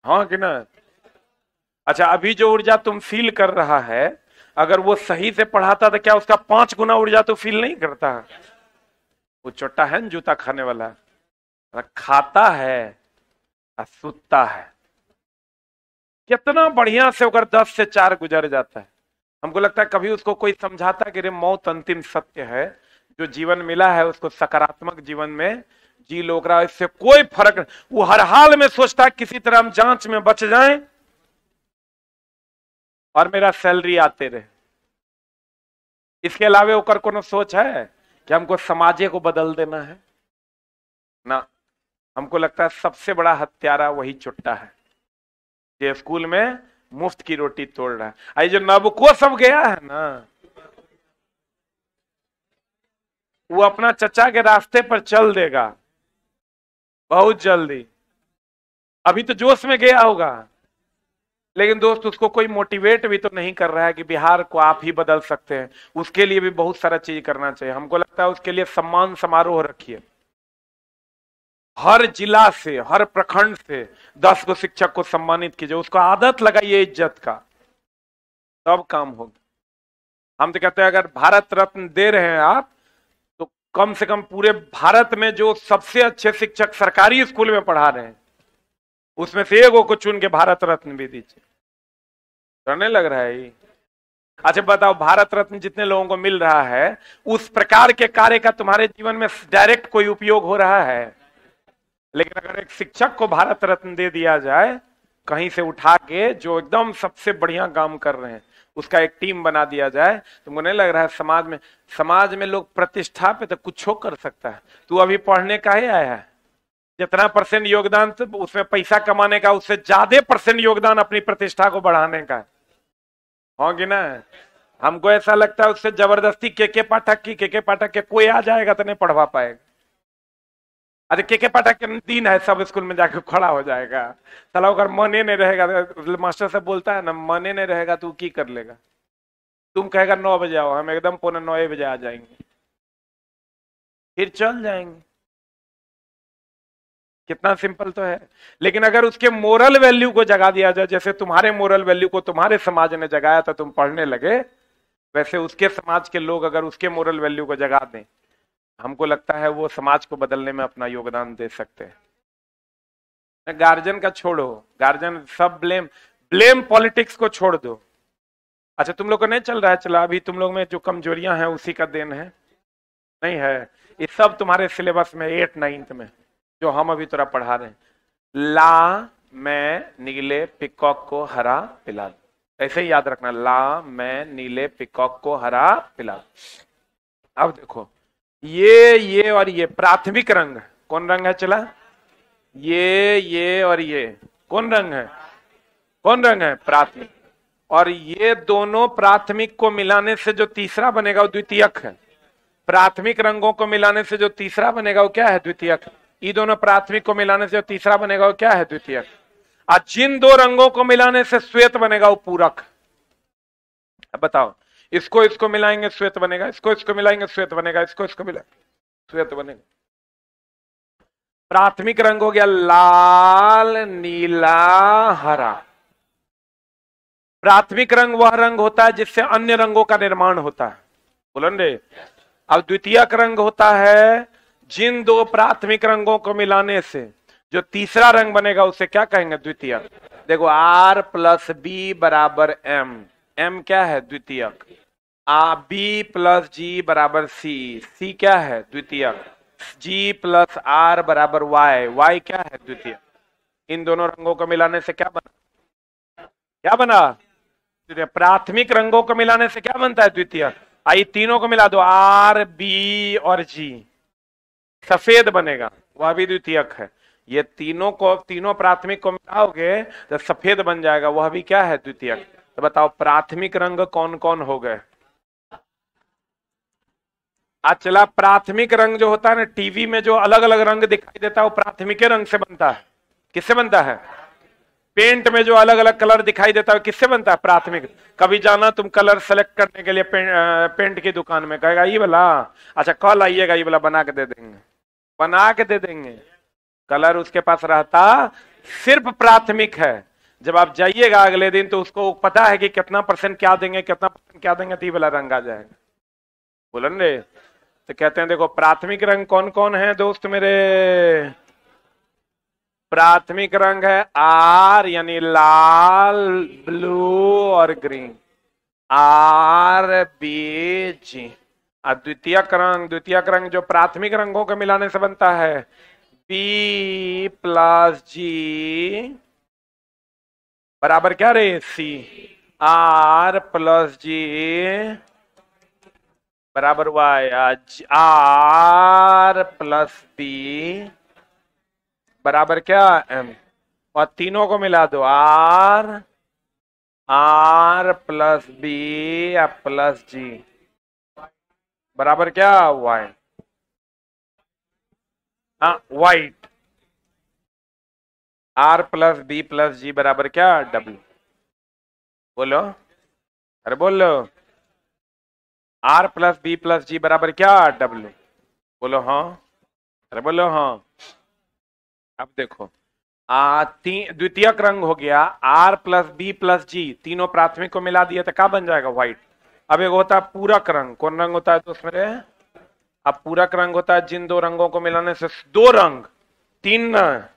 हाँ कि ना? अच्छा, अभी जो ऊर्जा तुम फील कर रहा है, अगर वो सही से पढ़ाता तो क्या उसका 5 गुना ऊर्जा तो फील नहीं करता? वो छोटा है न जूता खाने वाला, खाता है और सुतता है, कितना बढ़िया से अगर 10 से 4 गुजर जाता है। हमको लगता है कभी उसको कोई समझाता कि रे मौत अंतिम सत्य है, जो जीवन मिला है उसको सकारात्मक जीवन में जी लोग रहा, इससे कोई फर्क नहीं। वो हर हाल में सोचता है किसी तरह हम जांच में बच जाएं और मेरा सैलरी आते रहे। इसके अलावा ओकर कोनो सोच है कि हमको समाजे को बदल देना है ना? हमको लगता है सबसे बड़ा हत्यारा वही चुट्टा है जो स्कूल में मुफ्त की रोटी तोड़ रहा है। आई जो नबको सब गया है ना, वो अपना चचा के रास्ते पर चल देगा बहुत जल्दी। अभी तो जोश में गया होगा, लेकिन दोस्त उसको कोई मोटिवेट भी तो नहीं कर रहा है कि बिहार को आप ही बदल सकते हैं। उसके लिए भी बहुत सारा चीज करना चाहिए। हमको लगता है उसके लिए सम्मान समारोह रखिए, हर जिला से हर प्रखंड से 10 को शिक्षक को सम्मानित कीजिए, उसको आदत लगाइए इज्जत का, तब काम होगा। हम तो कहते हैं अगर भारत रत्न दे रहे हैं आप, तो कम से कम पूरे भारत में जो सबसे अच्छे शिक्षक सरकारी स्कूल में पढ़ा रहे हैं उसमें से एगो को चुन के भारत रत्न भी दीजिए। करने लग रहा है ये। अच्छा बताओ, भारत रत्न जितने लोगों को मिल रहा है, उस प्रकार के कार्य का तुम्हारे जीवन में डायरेक्ट कोई उपयोग हो रहा है? लेकिन अगर एक शिक्षक को भारत रत्न दे दिया जाए कहीं से उठा के, जो एकदम सबसे बढ़िया काम कर रहे हैं, उसका एक टीम बना दिया जाए, तुमको नहीं लग रहा है समाज में लोग प्रतिष्ठा पे तो कुछ कर सकता है? तू अभी पढ़ने का ही आया है, जितना % योगदान तो उसमें पैसा कमाने का, उससे ज्यादा % योगदान अपनी प्रतिष्ठा को बढ़ाने का है। हाँ कि ना? हमको ऐसा लगता है उससे जबरदस्ती के पाठक के कोई आ जाएगा तो नहीं पढ़वा पाएगा। अरे के पाठक के दिन है, सब स्कूल में जाके खड़ा हो जाएगा। साला अगर मने नहीं रहेगा, मास्टर से बोलता है ना, मने नहीं रहेगा तू की कर लेगा? तुम कहेगा 9 बजे आओ, हम एकदम 9:45 आ जाएंगे, फिर चल जाएंगे। कितना सिंपल तो है। लेकिन अगर उसके मोरल वैल्यू को जगा दिया जाए, जैसे तुम्हारे मोरल वैल्यू को तुम्हारे समाज ने जगाया था, तुम पढ़ने लगे, वैसे उसके समाज के लोग अगर उसके मोरल वैल्यू को जगा दें, हमको लगता है वो समाज को बदलने में अपना योगदान दे सकते हैं। गार्जियन का छोड़ो, गार्जियन सब ब्लेम पॉलिटिक्स को छोड़ दो। अच्छा तुम लोग को नहीं चल रहा है? चला अभी तुम लोग में जो कमजोरियां हैं उसी का देन है, नहीं है? ये सब तुम्हारे सिलेबस में 8 9th में जो हम अभी तोरा पढ़ा रहे हैं। ला मैं नीले पिकॉक को हरा पिला दो, ऐसे ही याद रखना, ला मैं नीले पिकॉक को हरा पिला दो। अब देखो ये और ये प्राथमिक रंग कौन रंग है? चला ये और ये कौन रंग है? कौन रंग है? प्राथमिक। और ये दोनों प्राथमिक को मिलाने से जो तीसरा बनेगा वो द्वितीयक है। प्राथमिक रंगों को मिलाने से जो तीसरा बनेगा वो क्या है? द्वितीयक। ये दोनों प्राथमिक को मिलाने से जो तीसरा बनेगा वो क्या है? द्वितीयक। और जिन दो रंगों को मिलाने से श्वेत बनेगा वो पूरक। अब बताओ, इसको मिलाएंगे श्वेत बनेगा, इसको मिलाएंगे श्वेत बनेगा, इसको मिलाएंगे श्वेत बनेगा। प्राथमिक रंग हो गया लाल नीला हरा। प्राथमिक रंग वह रंग होता है जिससे अन्य रंगों का निर्माण होता है, बोलन रे। अब द्वितीयक रंग होता है जिन दो प्राथमिक रंगों को मिलाने से जो तीसरा रंग बनेगा उसे क्या कहेंगे? द्वितीयक। देखो R + B = M, M क्या है? द्वितीयक। B + G = C, C क्या है? द्वितीयक। G + R = Y, Y क्या है? द्वितीयक। इन दोनों रंगों को मिलाने से क्या बना? क्या बना? प्राथमिक रंगों को मिलाने से क्या बनता है? द्वितीयक। आई तीनों को मिला दो, R, B और G, सफेद बनेगा, वह भी द्वितीयक है। ये तीनों प्राथमिक को मिलाओगे तो सफेद बन जाएगा, वह भी क्या है? द्वितीयक। तो बताओ प्राथमिक रंग कौन कौन हो गए? आज चला प्राथमिक रंग जो होता है ना, टीवी में जो अलग अलग रंग दिखाई देता है वो प्राथमिक रंग से बनता है। किससे बनता है? पेंट में जो अलग अलग कलर दिखाई देता है किससे बनता है? प्राथमिक। कभी जाना तुम कलर सेलेक्ट करने के लिए पेंट की दुकान में, कहेगा ये वाला, अच्छा कल आइएगा, ये वाला बना के दे देंगे, बना के दे देंगे। कलर उसके पास रहता सिर्फ प्राथमिक है। जब आप जाइएगा अगले दिन तो उसको पता है कि कितना परसेंट क्या देंगे, कितना परसेंट क्या देंगे, तो ये वाला रंग आ जाएगा। बोलन रे। तो कहते हैं देखो प्राथमिक रंग कौन कौन है दोस्त मेरे? प्राथमिक रंग है आर, यानी लाल, ब्लू और ग्रीन, आर बी जी। और द्वितीयक रंग जो प्राथमिक रंगों के मिलाने से बनता है, बी प्लस जी बराबर क्या रे? सी। आर प्लस जी बराबर वाई। आर प्लस बी बराबर क्या? एम। और तीनों को मिला दो, R plus B plus G बराबर क्या? वाई। हाँ white. R plus B plus G बराबर क्या? डब्ल्यू। बोलो, अरे बोलो। R plus B plus G बराबर क्या? डब्ल्यू। बोलो हाँ, अरे बोलो हाँ। अब देखो द्वितीयक रंग हो गया आर प्लस बी प्लस जी, तीनों प्राथमिक को मिला दिया तो क्या बन जाएगा? व्हाइट। अब एक होता है पूरक रंग, कौन रंग होता है दोस्त मेरे? अब पूरक रंग होता है जिन दो रंगों को मिलाने से दो रंग, तीन न,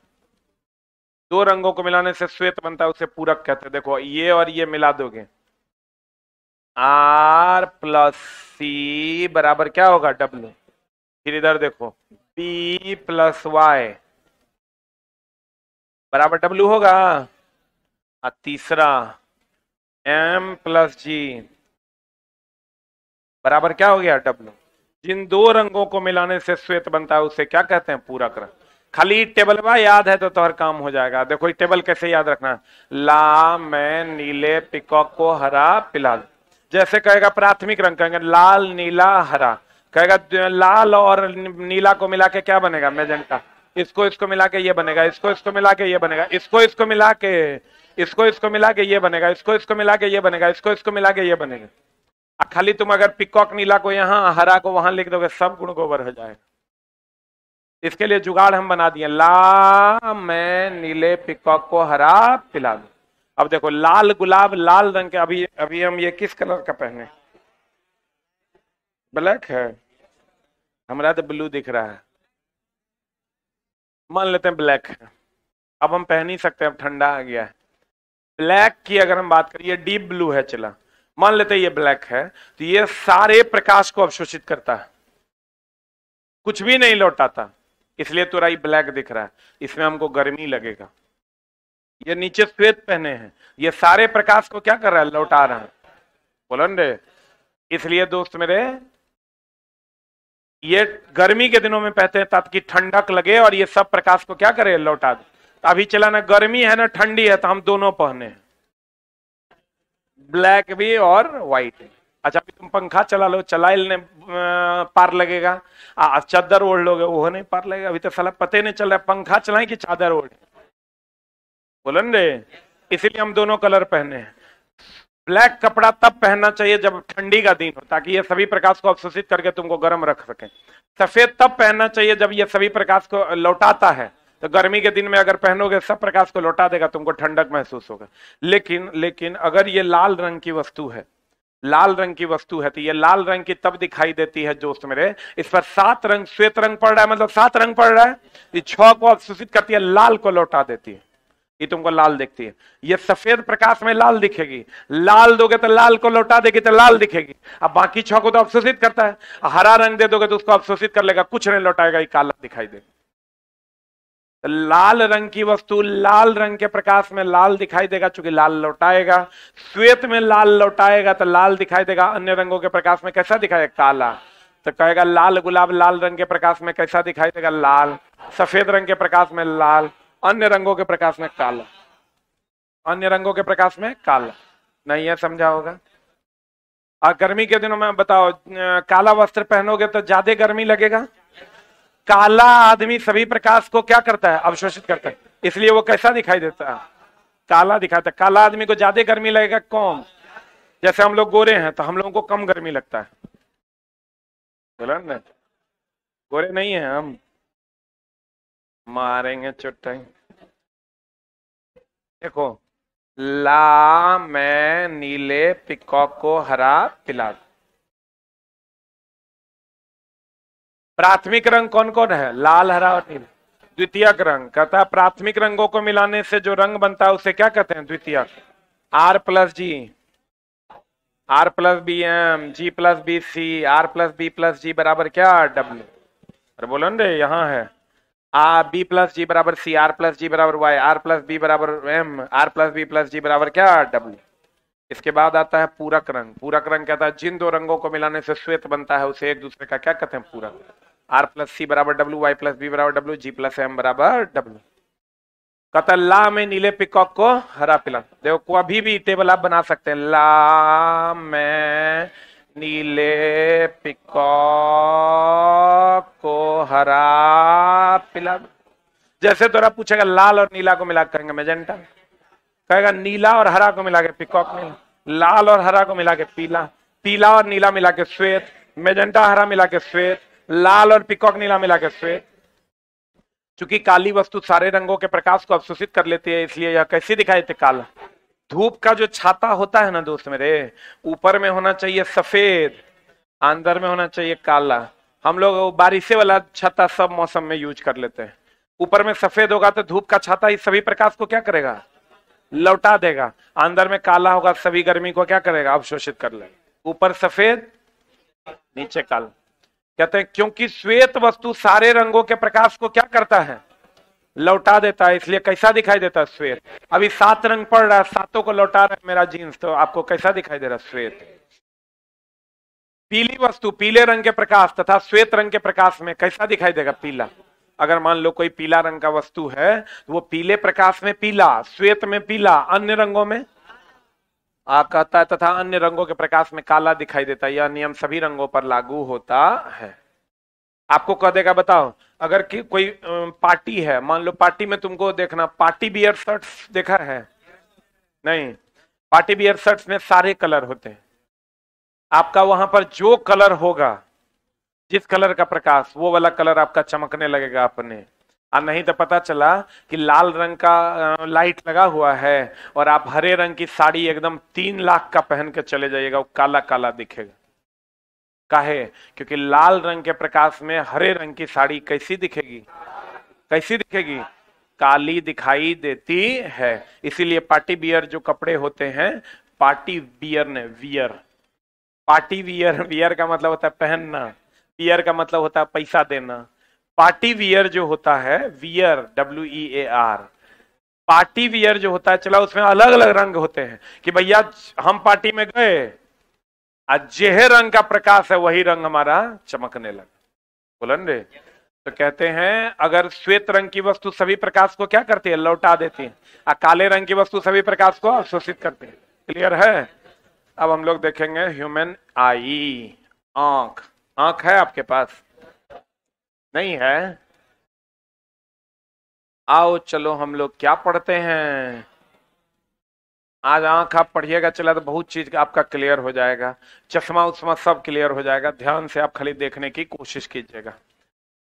दो रंगों को मिलाने से श्वेत बनता है, उसे पूरक कहते हैं। देखो ये और ये मिला दोगे, आर प्लस सी बराबर क्या होगा? डब्ल्यू। फिर इधर देखो बी प्लस वाई बराबर डब्ल्यू होगा। और तीसरा एम प्लस जी बराबर क्या हो गया? डब्ल्यू। जिन दो रंगों को मिलाने से श्वेत बनता है उसे क्या कहते हैं? पूरक रंग। खाली टेबल बा याद है तो हर काम हो जाएगा। देखो ये टेबल कैसे याद रखना, ला मैं नीले पिकॉक को हरा पिला। जैसे कहेगा प्राथमिक रंग, कहेंगे लाल नीला हरा, कहेगा लाल और नीला को मिला के क्या बनेगा? मैजेंटा। इसको मिला के ये बनेगा, इसको मिला के ये बनेगा, इसको मिला के इसको मिला के ये बनेगा, इसको मिला के ये बनेगा, इसको मिला के ये बनेगा। खाली तुम अगर पिकॉक नीला को यहाँ, हरा को वहां लिख दोगे, सब गुण गोबर हो जाएगा। इसके लिए जुगाड़ हम बना दिए, ला मैं नीले पिकॉक को हरा पिला दू। अब देखो लाल गुलाब लाल रंग के, अभी अभी हम ये किस कलर का पहने? ब्लैक है, हमारा तो ब्लू दिख रहा है, मान लेते हैं ब्लैक है। अब हम पहन ही सकते हैं, अब ठंडा आ गया है। ब्लैक की अगर हम बात करिए, डीप ब्लू है, चला मान लेते हैं ये ब्लैक है, तो ये सारे प्रकाश को अवशोषित करता है, कुछ भी नहीं लौटाता, इसलिए तुराई ब्लैक दिख रहा है। इसमें हमको गर्मी लगेगा। ये नीचे श्वेत पहने हैं, ये सारे प्रकाश को क्या कर रहा है? लौटा रहा है। बोलन रे। इसलिए दोस्त मेरे ये गर्मी के दिनों में पहनते हैं ताकि ठंडक लगे और ये सब प्रकाश को क्या करे? लौटा दे। तो अभी चला ना गर्मी है ना ठंडी है, तो हम दोनों पहने हैं, ब्लैक भी और व्हाइट। अच्छा अभी तुम पंखा चला लो, चलाइल ने पार लगेगा, चादर ओढ़ लोगे वो नहीं पार लगेगा। अभी तो साला पते नहीं चल रहा पंखा चलाए कि चादर ओढ़े। बोलन रे। इसीलिए हम दोनों कलर पहने हैं। ब्लैक कपड़ा तब पहनना चाहिए जब ठंडी का दिन हो, ताकि ये सभी प्रकाश को अवशोषित करके तुमको गर्म रख सके। सफेद तब पहनना चाहिए जब ये सभी प्रकाश को लौटाता है, तो गर्मी के दिन में अगर पहनोगे सब प्रकाश को लौटा देगा, तुमको ठंडक महसूस होगा। लेकिन अगर ये लाल रंग की वस्तु है, लाल रंग की वस्तु है, तो ये लाल रंग की तब दिखाई देती है दोस्त मेरे, इस पर 7 रंग श्वेत रंग पड़ रहा है, मतलब 7 रंग पड़ रहा है, ये 6 को अवशोषित करती है, लाल को लौटा देती है, ये तुमको लाल दिखती है। ये सफेद प्रकाश में लाल दिखेगी, लाल दोगे तो लाल को लौटा देगी तो लाल दिखेगी। अब बाकी 6 को तो अवशोषित करता है, हरा रंग दे दोगे तो उसको अवशोषित कर लेगा, कुछ नहीं लौटाएगा, ये काला दिखाई देगा। लाल रंग की वस्तु लाल रंग के प्रकाश में लाल दिखाई देगा, चूंकि लाल लौटाएगा। श्वेत में लाल लौटाएगा तो लाल दिखाई देगा, अन्य रंगों के प्रकाश में कैसा दिखाएगा? काला। तो कहेगा लाल गुलाब लाल रंग के प्रकाश में कैसा दिखाई देगा? लाल। सफेद रंग के प्रकाश में लाल, अन्य रंगों के प्रकाश में काला, अन्य रंगों के प्रकाश में काला। नहीं है समझा होगा? और गर्मी के दिनों में बताओ काला वस्त्र पहनोगे तो ज्यादा गर्मी लगेगा। काला आदमी सभी प्रकाश को क्या करता है, अवशोषित करता है, इसलिए वो कैसा दिखाई देता है, काला दिखाता है। काला आदमी को ज्यादा गर्मी लगेगा कौन, जैसे हम लोग गोरे हैं तो हम लोगों को कम गर्मी लगता है, बोला ना, गोरे नहीं है हम, मारेंगे चुट्टाई। देखो, ला मैं नीले पिकॉक को हरा पिला। प्राथमिक रंग कौन कौन है, लाल हरा और नीला। द्वितीयक रंग कहता है प्राथमिक रंगों को मिलाने से जो रंग बनता है उसे क्या कहते हैं, द्वितीयक। R plus G, R plus B M, G plus B C, R plus B plus G बराबर क्या, डब्ल्यू। अरे बोलो ना, यहाँ है आ बी प्लस जी बराबर सी, आर प्लस जी बराबर वाई, आर प्लस बी बराबर M, R plus B plus G बराबर क्या, डब्ल्यू। इसके बाद आता है पूरक रंग। पूरक रंग कहता है जिन दो रंगों को मिलाने से श्वेत बनता है उसे एक दूसरे का क्या कहते हैं, पूरक। आर प्लस सी बराबर डब्ल्यू, वाई प्लस बी बराबर डब्ल्यू, जी प्लस एम बराबर डब्ल्यू। कहता है ला में नीले पिकॉक को हरा पिला। देखो को अभी भी टेबल आप बना सकते हैं, ला में नीले पिकॉक को हरा पिला। जैसे तोरा पूछेगा लाल और नीला को मिला कहेंगे मैजेंटा, कहेगा नीला और हरा को मिला के पिकॉक मिला, लाल और हरा को मिला के पीला, पीला और नीला मिला के श्वेत, मैजेंटा हरा मिला के श्वेत, लाल और पिकॉक नीला मिला के श्वेत। चूंकि काली वस्तु सारे रंगों के प्रकाश को अवशोषित कर लेती है इसलिए यह कैसे दिखाई देते, काला। धूप का जो छाता होता है ना दोस्त मेरे, ऊपर में होना चाहिए सफेद, अंदर में होना चाहिए काला। हम लोग बारिशे वाला छाता सब मौसम में यूज कर लेते हैं। ऊपर में सफेद होगा तो धूप का छाता इस सभी प्रकाश को क्या करेगा, लौटा देगा। अंदर में काला होगा सभी गर्मी को क्या करेगा, अवशोषित कर लेगा। ऊपर सफेद नीचे काला। कहते हैं क्योंकि श्वेत वस्तु सारे रंगों के प्रकाश को क्या करता है, लौटा देता है, इसलिए कैसा दिखाई देता है, श्वेत। अभी 7 रंग पड़ रहा है, सातों को लौटा रहा है मेरा जीन्स, तो आपको कैसा दिखाई दे रहा है, श्वेत। पीली वस्तु पीले रंग के प्रकाश तथा श्वेत रंग के प्रकाश में कैसा दिखाई देगा, पीला। अगर मान लो कोई पीला रंग का वस्तु है तो वो पीले प्रकाश में पीला, श्वेत में पीला, अन्य रंगों में कहता है तथा अन्य रंगों के प्रकाश में काला दिखाई देता है। यह नियम सभी रंगों पर लागू होता है। आपको कह देगा बताओ, अगर कि कोई पार्टी है, मान लो पार्टी में तुमको देखना, पार्टी बियर शर्ट्स देखा है, नहीं, पार्टी बियर शर्ट्स में सारे कलर होते हैं। आपका वहां पर जो कलर होगा, जिस कलर का प्रकाश, वो वाला कलर आपका चमकने लगेगा अपने। और नहीं तो पता चला कि लाल रंग का लाइट लगा हुआ है और आप हरे रंग की साड़ी एकदम 3 लाख का पहन के चले जाइएगा, वो काला काला दिखेगा। काहे, क्योंकि लाल रंग के प्रकाश में हरे रंग की साड़ी कैसी दिखेगी, कैसी दिखेगी, काली दिखाई देती है। इसीलिए पार्टी बियर जो कपड़े होते हैं, पार्टी बियर ने वियर, पार्टी वियर, वियर का मतलब होता है पहनना, वियर का मतलब होता है पैसा देना। पार्टी वियर जो होता है, वियर WEAR, पार्टी वियर जो होता है, चला उसमें अलग अलग रंग होते हैं कि भैया हम पार्टी में गए, आज जेह रंग का प्रकाश है वही रंग हमारा चमकने लगा, बोलन रे। तो कहते हैं अगर श्वेत रंग की वस्तु सभी प्रकाश को क्या करती है, लौटा देती है, और काले रंग की वस्तु सभी प्रकाश को अवशोषित करती है। क्लियर है। अब हम लोग देखेंगे ह्यूमन आई, आंख। आंख है आपके पास, नहीं है? आओ चलो हम लोग क्या पढ़ते हैं आज। आंख आप पढ़िएगा चला तो बहुत चीज आपका क्लियर हो जाएगा, चश्मा उस्मा सब क्लियर हो जाएगा। ध्यान से आप खाली देखने की कोशिश कीजिएगा।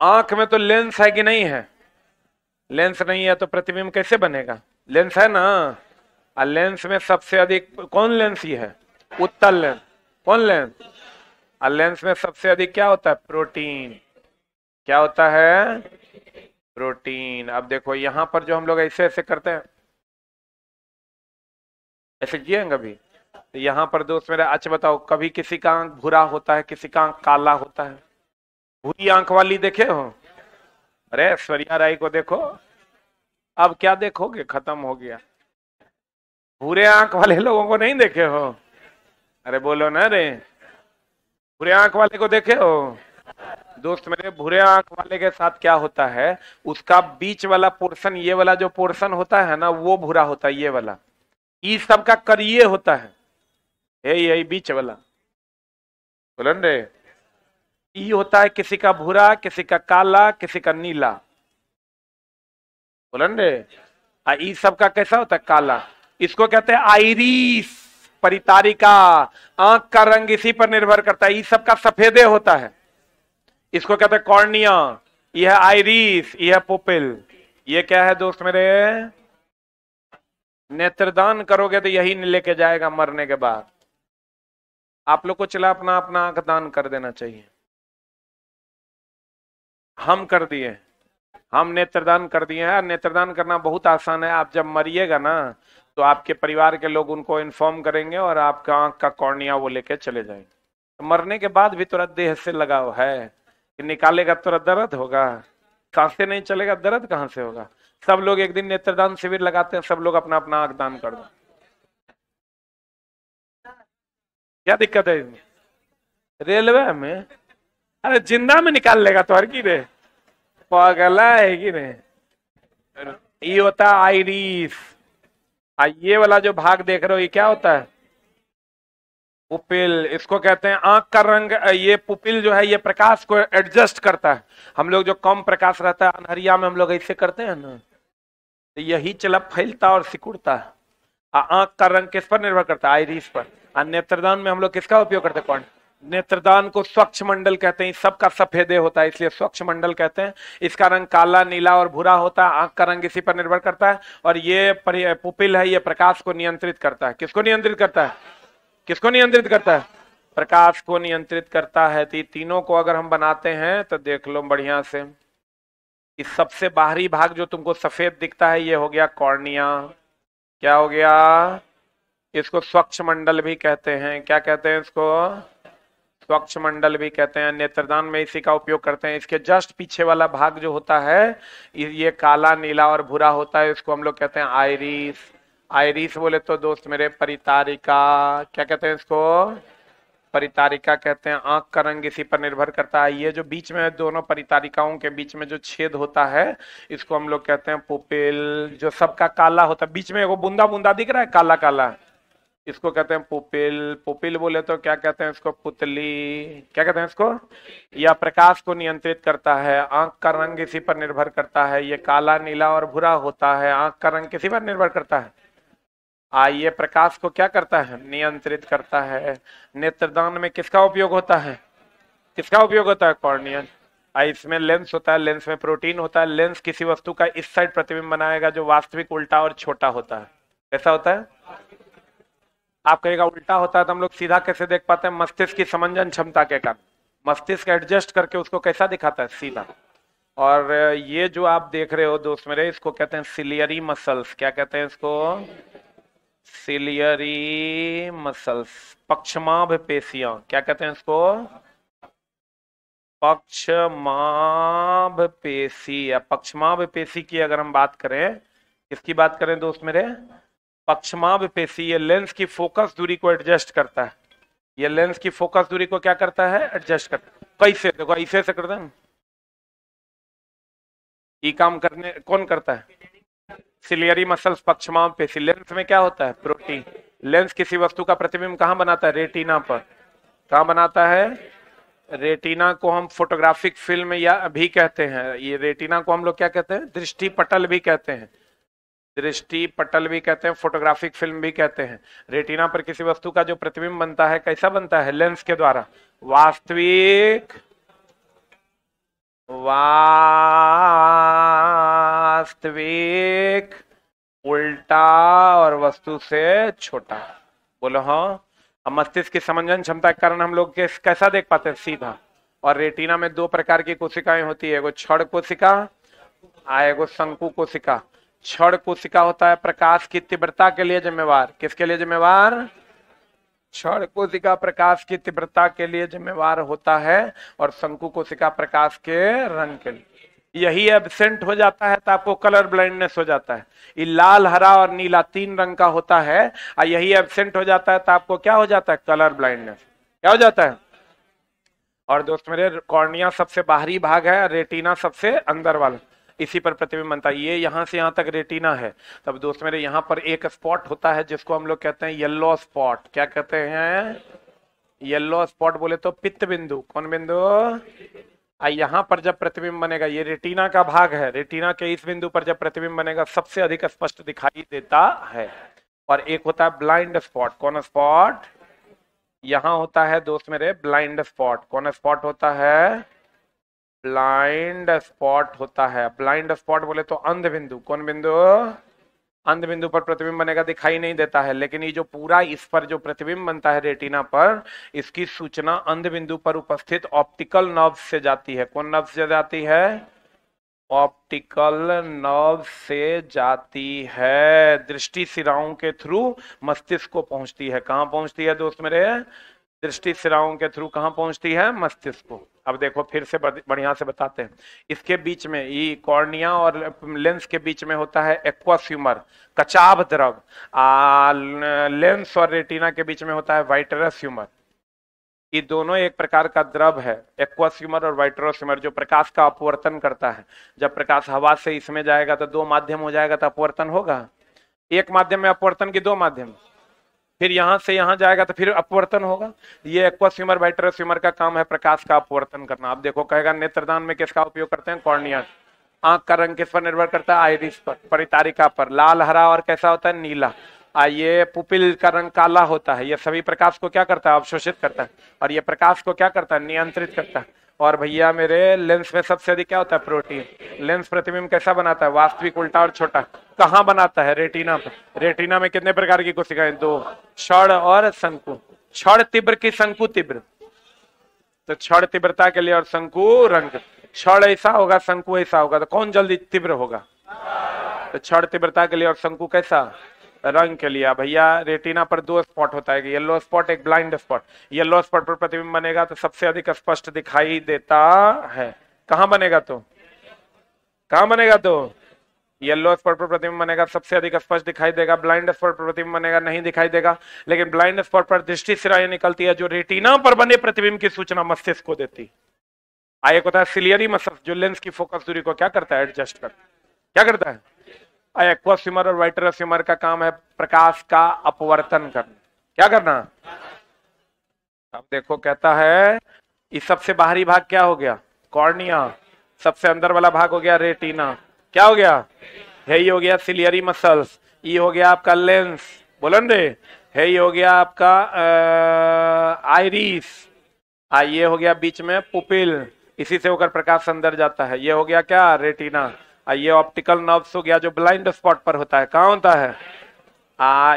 आंख में तो लेंस है कि नहीं है, लेंस नहीं है तो प्रतिबिंब कैसे बनेगा, लेंस है ना। और लेंस में सबसे अधिक कौन लेंस ही है, उत्तल लेंस। कौन लेंस, और लेंस में सबसे अधिक क्या होता है, प्रोटीन। क्या होता है, प्रोटीन। अब देखो यहां पर जो हम लोग ऐसे ऐसे करते हैं, ऐसे किए कभी, तो यहां पर दोस्त मेरा अच्छा बताओ, कभी किसी का आंख भूरा होता है, किसी का आंख काला होता है। भूरी आंख वाली देखे हो, अरे ऐश्वर्या राय को देखो, अब क्या देखोगे, खत्म हो गया। भूरे आंख वाले लोगों को नहीं देखे हो, अरे बोलो ना रे, भूरे आंख वाले को देखे हो दोस्त मेरे। भूरे आंख वाले के साथ क्या होता है, उसका बीच वाला पोर्शन, ये वाला जो पोर्शन होता है ना, वो भूरा होता है, ये वाला। इस सब का करिए होता है, यही बीच वाला, बोलन रे। ई होता है किसी का भूरा, किसी का काला, किसी का नीला। बोलन रे। ई सब का कैसा होता है? काला। इसको कहते हैं आइरिस, परितारिका। आंख का रंग इसी पर निर्भर करता है। ई सब का सफेदे होता है। इसको कहते हैं कॉर्निया। यह आइरिस, यह पुपिल। ये क्या है दोस्त मेरे? नेत्रदान करोगे तो यही लेके जाएगा मरने के बाद। आप लोग को चला अपना अपना आंख दान कर देना चाहिए। हम कर दिए, हम नेत्रदान कर दिए हैं। नेत्रदान करना बहुत आसान है। आप जब मरिएगा ना तो आपके परिवार के लोग उनको इन्फॉर्म करेंगे और आपका आंख का कॉर्निया वो लेके चले जाएंगे। तो मरने के बाद भी तुरंत देह से लगाव है कि निकालेगा तुरंत दर्द होगा, सांसें नहीं चलेगा, दर्द कहां से होगा। सब लोग एक दिन नेत्रदान शिविर लगाते हैं, सब लोग अपना अपना आंख दान कर दो। क्या दिक्कत है इसमें? रेलवे में? अरे जिंदा में निकाल लेगा तो हर की रे, पागला है कि नहीं। ये होता है आइरिस। ये वाला जो भाग देख रहे हो ये क्या होता है? पुपिल। इसको कहते हैं आंख का रंग। ये पुपिल जो है ये प्रकाश को एडजस्ट करता है। हम लोग जो कम प्रकाश रहता है अंधरिया में हम लोग ऐसे करते हैं ना, तो यही चला फैलता और सिकुड़ता है। आंख का रंग किस पर निर्भर करता है? आइरिस पर। और नेत्रदान में हम लोग किसका उपयोग करते हैं? कौन? नेत्रदान को स्वच्छ मंडल कहते हैं। सबका सफेदे होता है इसलिए स्वच्छ मंडल कहते हैं। इसका रंग काला, नीला और भूरा होता है। आंख का रंग इसी पर निर्भर करता है। और ये पुपिल है, ये प्रकाश को नियंत्रित करता है। किसको नियंत्रित करता है? किसको नियंत्रित करता है? प्रकाश को नियंत्रित करता है। तो तीनों को अगर हम बनाते हैं तो देख लो बढ़िया से। इस सबसे बाहरी भाग जो तुमको सफेद दिखता है ये हो गया कॉर्निया। क्या हो गया? इसको स्वच्छ मंडल भी कहते हैं। क्या कहते हैं इसको? स्वच्छ मंडल भी कहते हैं। नेत्रदान में इसी का उपयोग करते हैं। इसके जस्ट पीछे वाला भाग जो होता है ये काला, नीला और भूरा होता है। इसको हम लोग कहते हैं आइरिस। आइरिस बोले तो दोस्त मेरे परितारिका। क्या कहते हैं इसको? परितारिका कहते हैं। आंख का रंग इसी पर निर्भर करता है। ये जो बीच में दोनों परितारिकाओं के बीच में जो छेद होता है इसको हम लोग कहते हैं पुपिल। जो सबका काला होता है, बीच में वो बूंदा बूंदा दिख रहा है काला काला, इसको कहते हैं पुपिल। पुपिल बोले तो क्या कहते हैं इसको? पुतली। क्या कहते हैं इसको? यह प्रकाश को नियंत्रित करता है। आंख का रंग इसी पर निर्भर करता है। ये काला, नीला और भूरा होता है। आंख का रंग किसी पर निर्भर करता है? ये प्रकाश को क्या करता है? नियंत्रित करता है। नेत्रदान में किसका उपयोग होता है? किसका उपयोग होता है? कॉर्नियल। इसमें लेंस होता है। लेंस में प्रोटीन होता है। लेंस किसी वस्तु का इस साइड प्रतिबिंब बनाएगा जो वास्तविक उल्टा और छोटा होता है। कैसा होता है? आप कहेगा उल्टा होता है तो हम लोग सीधा कैसे देख पाते हैं? मस्तिष्क की समंजन क्षमता के कारण मस्तिष्क एडजस्ट करके उसको कैसा दिखाता है? सीधा। और ये जो आप देख रहे हो दोस्त मेरे इसको कहते हैं सिलियरी मसल्स। क्या कहते हैं इसको? Ciliary muscles. पक्षमाभ पेशियां। क्या कहते हैं इसको? पक्षमाभ पेशी। या पक्षमाभ पेशी की अगर हम बात करें, किसकी बात करें दोस्त मेरे? पक्षमाभ पेशी। ये लेंस की फोकस दूरी को एडजस्ट करता है। ये लेंस की फोकस दूरी को क्या करता है? एडजस्ट करता है। कैसे? देखो ऐसे से करते हैं। ये काम करने कौन करता है? सिलियरी मसल्स, पक्षमाभ पेशी। लेंस में क्या होता है? प्रोटीन। लेंस किसी वस्तु का प्रतिबिंब कहां बनाता है? रेटिना पर। कहां बनाता है? रेटिना को हम फोटोग्राफिक फिल्म या भी कहते हैं। ये रेटिना को हम लोग क्या कहते हैं? दृष्टि पटल भी कहते हैं। दृष्टि पटल भी कहते हैं, फोटोग्राफिक फिल्म भी कहते हैं। रेटिना पर किसी वस्तु का जो प्रतिबिंब बनता है कैसा बनता है? लेंस के द्वारा। वास्तविक, उल्टा और वस्तु से छोटा। बोलो हाँ। अब मस्तिष्क की समंजन क्षमता के कारण हम लोग कैसा देख पाते हैं? सीधा। और रेटिना में दो प्रकार की कोशिकाएं होती है, एगो क्षण कोशिका, एगो शंकु कोशिका। क्षण कोशिका होता है प्रकाश की तीव्रता के लिए जिम्मेवार। किसके लिए जिम्मेवार? क्षण कोशिका प्रकाश की तीव्रता के लिए जिम्मेवार होता है। और शंकु कोशिका प्रकाश के रंग के लिए। यही एब्सेंट हो जाता है तो आपको कलर ब्लाइंडनेस हो जाता है। ये लाल, हरा और नीला तीन रंग का होता है। और यही एब्सेंट हो जाता है तो आपको क्या हो जाता है? Colour blindness. क्या हो जाता है? और दोस्त मेरे कॉर्निया सबसे बाहरी भाग है, रेटिना सबसे अंदर वाला। इसी पर प्रतिबिंब बनता है। ये यहां से यहां तक रेटिना है। तब दोस्त मेरे यहाँ पर एक स्पॉट होता है जिसको हम लोग कहते हैं येलो स्पॉट। क्या कहते हैं? येलो स्पॉट बोले तो पित्त बिंदु, कौन बिंदु? यहाँ पर जब प्रतिबिंब बनेगा, ये रेटिना का भाग है, रेटिना के इस बिंदु पर जब प्रतिबिंब बनेगा सबसे अधिक स्पष्ट दिखाई देता है। और एक होता है ब्लाइंड स्पॉट, कौन स्पॉट? यहाँ होता है दोस्त मेरे ब्लाइंड स्पॉट, कौन स्पॉट होता है? ब्लाइंड स्पॉट होता है। ब्लाइंड स्पॉट बोले तो अंध बिंदु, कौन बिंदु? अंध बिंदु पर प्रतिबिंब बनेगा, दिखाई नहीं देता है, लेकिन ये जो पूरा इस पर जो प्रतिबिंब बनता है रेटिना पर, इसकी सूचना अंध बिंदु पर उपस्थित ऑप्टिकल नर्व से जाती है। कौन नर्व से जाती है? ऑप्टिकल नर्व से जाती है, दृष्टि सिराओं के थ्रू मस्तिष्क को पहुंचती है। कहां पहुंचती है दोस्त मेरे? दृष्टि सिराओं के थ्रू कहां पहुंचती है? मस्तिष्क को। अब देखो फिर से बढ़िया से बताते हैं। इसके बीच में ये कॉर्निया और लेंस के बीच में होता है एक्वस ह्यूमर, कचाभ द्रव। लेंस और रेटिना के बीच में होता है वाइटरस ह्यूमर। ये दोनों एक प्रकार का द्रव है, एक्वस ह्यूमर और वाइटरस ह्यूमर, जो प्रकाश का अपवर्तन करता है। जब प्रकाश हवा से इसमें जाएगा तो दो माध्यम हो जाएगा तो अपवर्तन होगा। एक माध्यम में अपवर्तन की दो माध्यम, फिर यहां से यहां जाएगा तो फिर अपवर्तन होगा। ये एक्वस ह्यूमर वाइटरस ह्यूमर का काम है प्रकाश का अपवर्तन करना। अब देखो कहेगा नेत्रदान में किसका उपयोग करते हैं? कॉर्निया। आंख का रंग किस पर निर्भर करता है? आइरिस पर, परितारिका पर। लाल, हरा और कैसा होता है? नीला। ये पुपिल का रंग काला होता है। ये सभी प्रकाश को क्या करता है? अवशोषित करता है। और ये प्रकाश को क्या करता है? नियंत्रित करता है। और भैया मेरे लेंस में सबसे अधिक क्या होता है? प्रोटीन। लेंस प्रतिबिंब कैसा बनाता है? वास्तविक, उल्टा और छोटा। कहाँ बनाता है? रेटिना पर। रेटिना में कितने प्रकार की कोशिकाएं? दो, क्षण और शंकु। क्षण तीव्र की शंकु तीव्र? तो क्षण तीव्रता के लिए और शंकु रंग। क्षण ऐसा होगा, शंकु ऐसा होगा, तो कौन जल्दी तीव्र होगा? तो क्षण तीव्रता के लिए और शंकु कैसा? रंग के लिए। भैया रेटिना पर दो स्पॉट होता है, येलो स्पॉट, एक ब्लाइंड स्पॉट। येलो स्पॉट पर प्रतिबिंब बनेगा तो सबसे अधिक स्पष्ट दिखाई देता है। कहां बनेगा तो? कहां बनेगा तो? येलो स्पॉट पर प्रतिबिंब बनेगा, सबसे अधिक स्पष्ट दिखाई देगा। ब्लाइंड स्पॉट पर प्रतिबिंब बनेगा, नहीं दिखाई देगा। लेकिन ब्लाइंड स्पॉट पर दृष्टि सिराएं निकलती है जो रेटिना पर बने प्रतिबिंब की सूचना मस्तिष्क को देती। एक होता है सिलियरी मसल, जो लेंस की फोकस दूरी को क्या करता है? एडजस्ट करता है। क्या करता है? एक्वस ह्यूमर और वाइटरस ह्यूमर का काम है प्रकाश का अपवर्तन करना। क्या करना? अब देखो कहता है इस सबसे बाहरी भाग क्या हो गया? कॉर्निया। सबसे अंदर वाला भाग हो गया रेटिना। क्या हो गया? यही हो गया सिलियरी मसल्स। ये हो गया आपका लेंस, बोलन रे। यही हो गया आपका आइरिस। ये हो गया बीच में पुपिल, इसी से होकर प्रकाश अंदर जाता है। ये हो गया क्या? रेटिना। ये ऑप्टिकल नर्व्स हो गया जो ब्लाइंड स्पॉट पर होता है। कहाँ होता है?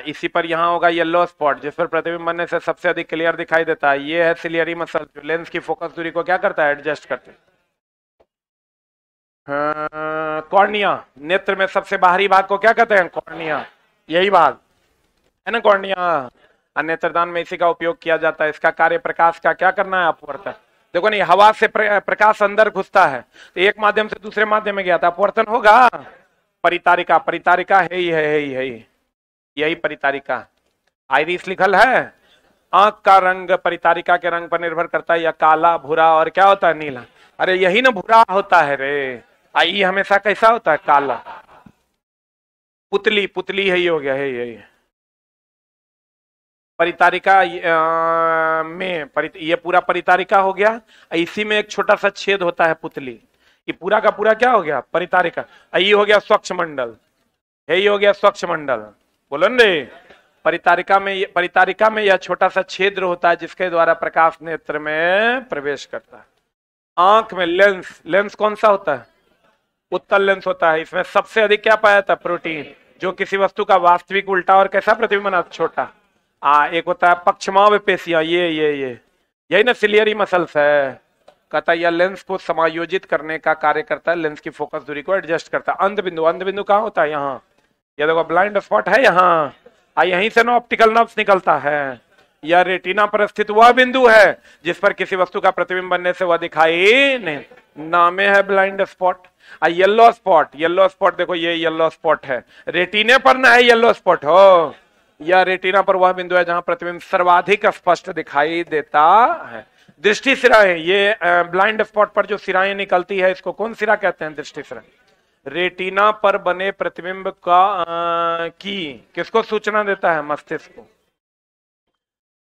इसी पर यहाँ होगा येलो स्पॉट, जिस पर प्रतिबिंब बनने से सबसे अधिक क्लियर दिखाई देता है। ये है सिलियरी मसल, जो लेंस की फोकस दूरी को क्या करता है? एडजस्ट करते हैं। कॉर्निया, नेत्र में सबसे बाहरी भाग को क्या कहते हैं? कॉर्निया। यही भाग है ना कॉर्निया। नेत्रदान में इसी का उपयोग किया जाता है। इसका कार्य प्रकाश का क्या करना है? अपवर्तन। देखो नहीं, हवा से प्रकाश अंदर घुसता है तो एक माध्यम से दूसरे माध्यम में गया था, अपवर्तन होगा। परितारिका, परितारिका है ही है ही है ही, यही परितारिका। आइरिस लिखल है। आंख का रंग परितारिका के रंग पर निर्भर करता है, या काला, भूरा और क्या होता है? नीला। अरे यही ना भूरा होता है रे। आई हमेशा कैसा होता है? काला। पुतली, पुतली है, ये हो गया है यही। परितारिका में ये पूरा परितारिका हो गया। इसी में एक छोटा सा छेद होता है पुतली। ये पूरा का पूरा क्या हो गया? परितारिका। ये हो गया स्वच्छ मंडल, ये हो गया स्वच्छ मंडल, बोलो रे। परितारिका में यह छोटा सा छिद्र होता है जिसके द्वारा प्रकाश नेत्र में प्रवेश करता है। आंख में लेंस, लेंस कौन सा होता है? उत्तल लेंस होता है। इसमें सबसे अधिक क्या पाया जाता है? प्रोटीन, जो किसी वस्तु का वास्तविक, उल्टा और कैसा प्रतिबिंब बनाता? छोटा। एक होता है पक्षमाव पेशियां, ये यही ना सिलियरी मसल्स है। कहता है यह लेंस को समायोजित करने का कार्य करता है, लेंस की फोकस दूरी को एडजस्ट करता है। अंध बिंदु, अंध बिंदु कहाँ होता है? यहाँ। ये देखो ब्लाइंड स्पॉट है यहाँ। यहीं से ना ऑप्टिकल नर्व्स निकलता है। यह रेटिना पर स्थित वह बिंदु है जिस पर किसी वस्तु का प्रतिबिंब बनने से वह दिखाई नहीं। नामे है blind spot. Yellow spot, yellow spot देखो, ये येलो स्पॉट है। रेटिने पर ना है येलो स्पॉट हो, या रेटिना पर वह बिंदु है जहां प्रतिबिंब सर्वाधिक स्पष्ट दिखाई देता है। दृष्टि सिराएं, ये ब्लाइंड स्पॉट पर जो सिराएं निकलती है इसको कौन सिरा कहते हैं? दृष्टि सिरा। रेटिना पर बने प्रतिबिंब का की किसको सूचना देता है? मस्तिष्क को।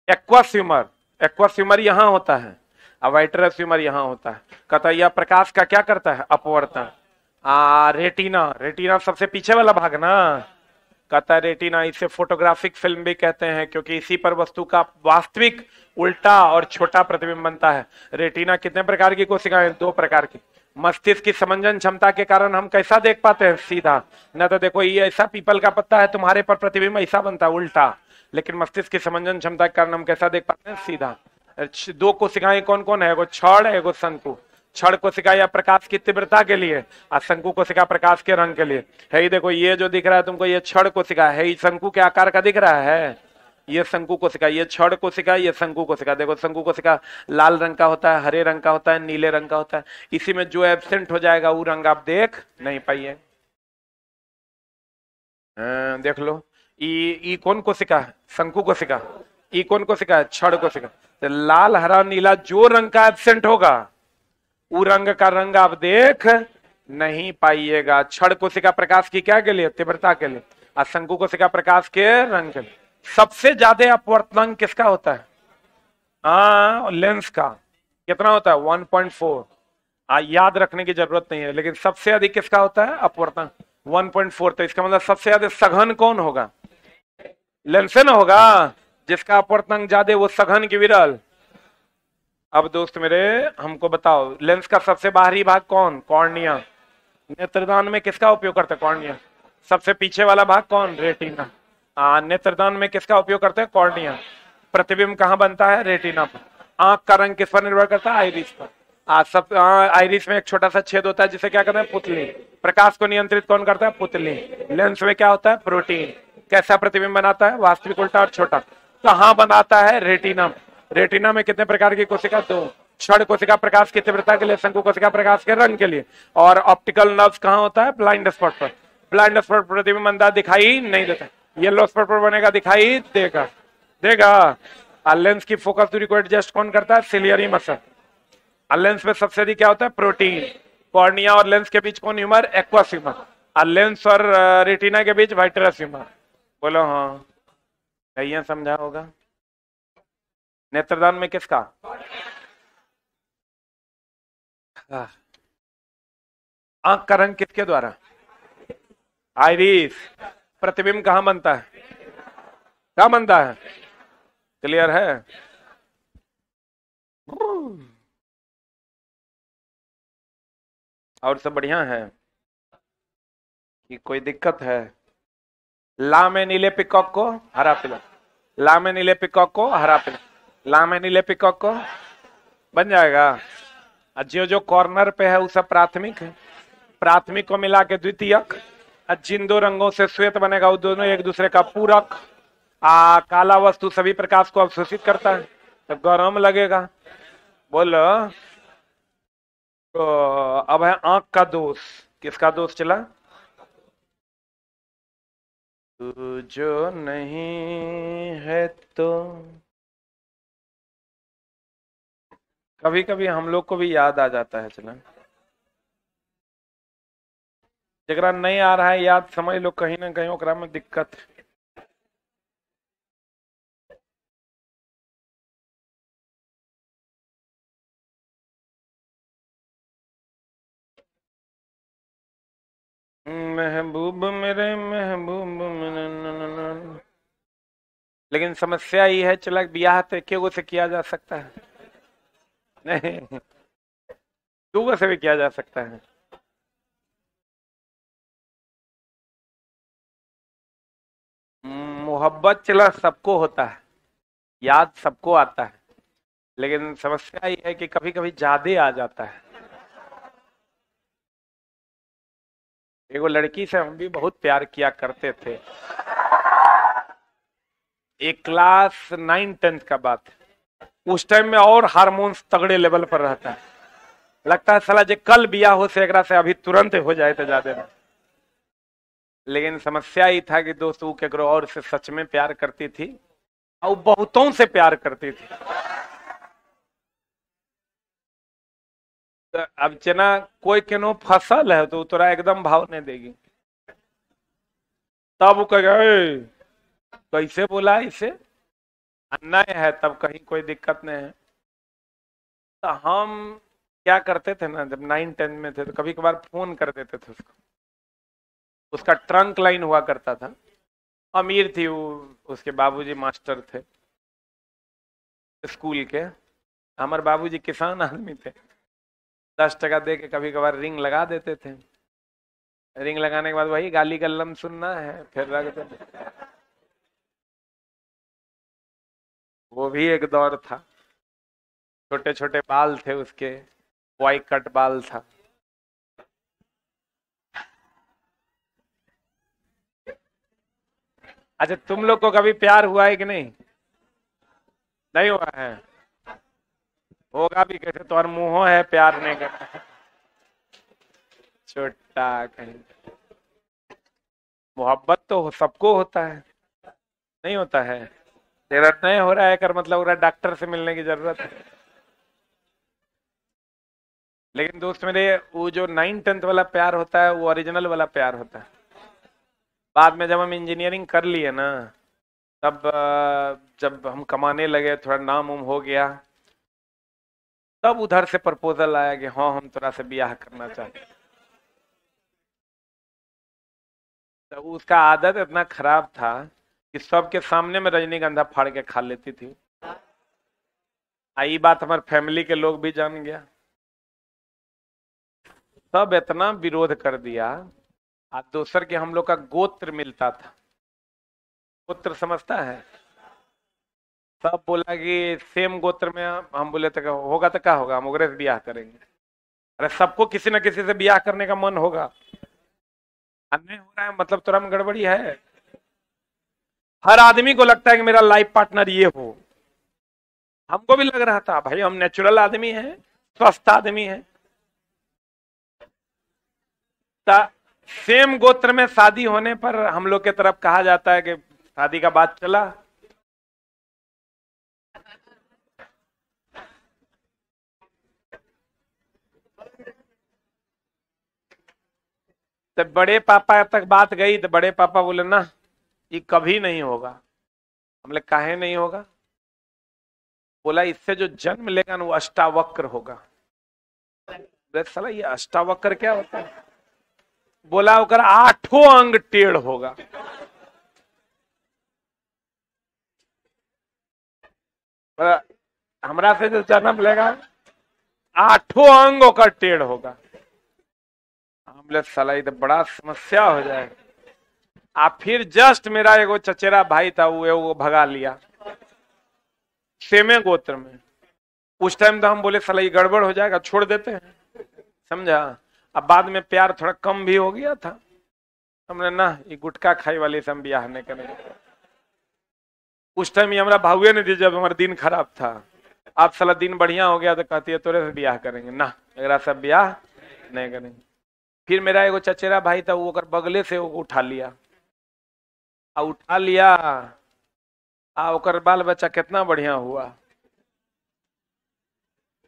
एक्वस ह्यूमर, एक्वस ह्यूमर यहाँ होता है और वाइट्रस ह्यूमर यहाँ होता है। कहता यह प्रकाश का क्या करता है? अपवर्तन। रेटिना, रेटिना सबसे पीछे वाला भाग ना। कहता है रेटिना, इसे फोटोग्राफिक फिल्म भी कहते हैं क्योंकि इसी पर वस्तु का वास्तविक उल्टा और छोटा प्रतिबिंब बनता है। रेटिना कितने प्रकार की कोशिकाएं? 2 प्रकार की। मस्तिष्क की समंजन क्षमता के कारण हम कैसा देख पाते हैं? सीधा। न तो देखो ये ऐसा पीपल का पत्ता है, तुम्हारे पर प्रतिबिंब ऐसा बनता है उल्टा, लेकिन मस्तिष्क की समंजन क्षमता के कारण हम कैसा देख पाते हैं? सीधा। 2 कोशिकाएं कौन कौन है? एगो क्षण, एगो शंकु। क्षण कोशिका या प्रकाश की तीव्रता के लिए और शंकु कोशिका प्रकाश के रंग के लिए है। ये देखो ये जो दिख रहा है तुमको, ये क्षण कोशिका है, ये शंकु के आकार का दिख रहा है। ये शंकु कोशिका, ये क्षण कोशिका, ये शंकु कोशिका। देखो शंकु कोशिका लाल रंग का होता है, हरे रंग का होता है, नीले रंग का होता है। इसी में जो एब्सेंट हो जाएगा वो रंग आप देख नहीं पाइए। देख लो, ई कौन कोशिका है? शंकु कोशिका। ई कौन कोशिका है? क्षण कोशिका। तो लाल हरा नीला जो रंग का एब्सेंट होगा वो रंग का रंग आप देख नहीं पाइएगा। क्षण कोशिका प्रकाश की क्या के लिए? तीव्रता के लिए। और शंकु कोशिका प्रकाश के रंग के लिए। सबसे ज्यादा अपवर्तनांक किसका होता है? लेंस का। कितना होता है? 1.4। याद रखने की जरूरत नहीं है, लेकिन सबसे अधिक किसका होता है अपवर्तनांक? 1.4। तो इसका मतलब सबसे ज्यादा सघन कौन होगा? लेंस ना होगा। जिसका अपवर्तनांक ज्यादा वो सघन की विरल। अब दोस्त मेरे हमको बताओ, लेंस का सबसे बाहरी भाग कौन? कॉर्निया। नेत्रदान में किसका उपयोग करते हैं? कॉर्निया। सबसे पीछे वाला भाग कौन? रेटिना। नेत्रदान में किसका उपयोग करते हैं? कॉर्निया। प्रतिबिंब कहाँ बनता है? रेटिना पर। आंख का रंग किस पर निर्भर करता है? आइरिस पर। आइरिस में एक छोटा सा छेद होता है जिसे क्या कहते हैं? पुतली। प्रकाश को नियंत्रित कौन करता है? पुतली। लेंस में क्या होता है? प्रोटीन। कैसा प्रतिबिंब बनाता है? वास्तविक, उल्टा और छोटा। कहाँ बनाता है? रेटिना। रेटिना में कितने प्रकार की कोशिका? 2। क्षण कोशिका प्रकाश की तीव्रता के लिए, शंकु कोशिका प्रकाश के रंग के लिए। और ऑप्टिकल नर्व्स कहाँ होता है? ब्लाइंड स्पॉट पर। ब्लाइंड स्पॉट प्रतिबिंब अंदर दिखाई नहीं देता, येलो स्पॉट पर बनेगा, दिखाई देगा देगा। लेंस की फोकस दूरी को एडजस्ट कौन करता है? Ciliary muscle. लेंस में सबसे अधिक क्या होता है? प्रोटीन। कॉर्निया और लेंस के बीच कौन ह्यूमर? Aqueous humour. लेंस और रेटिना के बीच वाइट्रस ह्यूमर। बोलो हाँ, कहीं समझा होगा। नेत्रदान में किसका? आंख का रंग किसके द्वारा? आइरिस। प्रतिबिंब कहां बनता है? कहां बनता है? क्लियर है? और सब बढ़िया है कि कोई दिक्कत है? ला में नीले पिकॉक को हरा पिला। ला में नीले पिकॉक को हरा पिला। ला में नीले पिकॉक को बन जाएगा। जो जो कॉर्नर पे है वो सब प्राथमिक है। प्राथमिक को मिला के द्वितीयक। जिन 2 रंगों से श्वेत बनेगा वो दोनों एक दूसरे का पूरक। काला वस्तु सभी प्रकाश को अवशोषित करता है तो गरम लगेगा। बोलो। तो अब है आंख का दोष। किसका दोष चला? तू जो नहीं है तो। कभी कभी हम लोग को भी याद आ जाता है। चला जरा नहीं आ रहा है याद, समझ लो कहीं ना कहीं ओकरा में दिक्कत है। महबूब मेरे महबूब मेरे। लेकिन समस्या ये है, चला ब्याह तो एक से किया जा सकता है नहीं, 2 से भी किया जा सकता है। मोहब्बत चला सबको होता है, याद सबको आता है, लेकिन समस्या ये है कि कभी कभी ज्यादा आ जाता है। एगो लड़की से हम भी बहुत प्यार किया करते थे। एक क्लास 9-10 का बात। उस टाइम में और हार्मोन्स तगड़े लेवल पर रहता है। लगता है साला जे कल बिया हो से एकरा से अभी तुरंत हो जाए तो ज्यादा ना। लेकिन समस्या ही था कि दोस्त वो केकरो और से सच में प्यार करती थी और बहुतों से प्यार करती थी। तो अब जना कोई केनो फसल है तो तोरा एकदम भाव नहीं देगी। तब वो कहेगा कैसे बोला इसे, नए है तब कहीं कोई दिक्कत नहीं है। तो हम क्या करते थे ना, जब 9 10 में थे तो कभी कभार फोन कर देते थे उसको। उसका ट्रंक लाइन हुआ करता था। अमीर थी वो, उसके बाबूजी मास्टर थे स्कूल के। हमारे बाबूजी किसान आदमी थे। 10 टका दे के कभी कभार रिंग लगा देते थे। रिंग लगाने के बाद वही गाली गल्लम सुनना है, फिर रख देते। वो भी एक दौर था। छोटे छोटे बाल थे उसके, बॉय कट बाल था। अच्छा, तुम लोग को कभी प्यार हुआ है कि नहीं? नहीं हुआ है? होगा भी कैसे, तो और मुंह है प्यार नहीं करता। छोटा कहीं। मोहब्बत तो सबको होता है, नहीं होता है? तेरा नहीं हो रहा है कर मतलब हो रहा है डॉक्टर से मिलने की जरूरत है। लेकिन दोस्त मेरे, वो जो 9 10 वाला प्यार होता है वो ओरिजिनल वाला प्यार होता है। बाद में जब हम इंजीनियरिंग कर लिए ना, तब जब हम कमाने लगे, थोड़ा नाम उम हो गया, तब उधर से प्रपोजल आया कि हाँ हम थोड़ा से ब्याह करना चाहते हैं। तो उसका आदत इतना खराब था कि सबके सामने में रजनीगंधा फाड़ के खा लेती थी। ये बात हमारे फैमिली के लोग भी जान गया। सब इतना विरोध कर दिया। आज दोसर के हम लोग का गोत्र मिलता था। गोत्र समझता है? सब बोला कि सेम गोत्र में हम बोले थे होगा तो क्या होगा, हम ओकरे से ब्याह करेंगे। अरे सबको किसी न किसी से ब्याह करने का मन होगा। नहीं हो रहा है मतलब तुरंत में गड़बड़ी है। हर आदमी को लगता है कि मेरा लाइफ पार्टनर ये हो। हमको भी लग रहा था भाई हम नेचुरल आदमी हैं, स्वस्थ आदमी हैं। सेम गोत्र में शादी होने पर हम लोग के तरफ कहा जाता है कि शादी का बात चला। तो बड़े पापा तक बात गई तो बड़े पापा बोले ना, ये कभी नहीं होगा। हमने काहे नहीं होगा? बोला इससे जो जन्म लेगा ना वो अष्टावक्र होगा। साला ये अष्टावक्र क्या होता है? बोला होकर 8 अंग टेढ़ होगा। हमरा से जो जन्म लेगा 8 अंग होकर टेढ़ होगा। हमले साला ये तो बड़ा समस्या हो जाए। आप फिर जस्ट मेरा एगो चचेरा भाई था, वो भगा लिया सेमे गोत्र में। उस टाइम तो हम बोले साला ये गड़बड़ हो जाएगा, छोड़ देते हैं, समझा। अब बाद में प्यार थोड़ा कम भी हो गया था। हमने ना ये गुटखा खाई वाले से हम ब्याह नहीं करेंगे। उस टाइम ये हमारा भावे नहीं थी जब हमारा दिन खराब था। अब साला दिन बढ़िया हो गया तो कहती है तोरे से ब्याह करेंगे ना, मेरा सब ब्याह नहीं करेंगे। फिर मेरा एगो चचेरा भाई था, वो कर बगले से वो उठा लिया। उठा लिया ओकर बाल बच्चा कितना बढ़िया हुआ।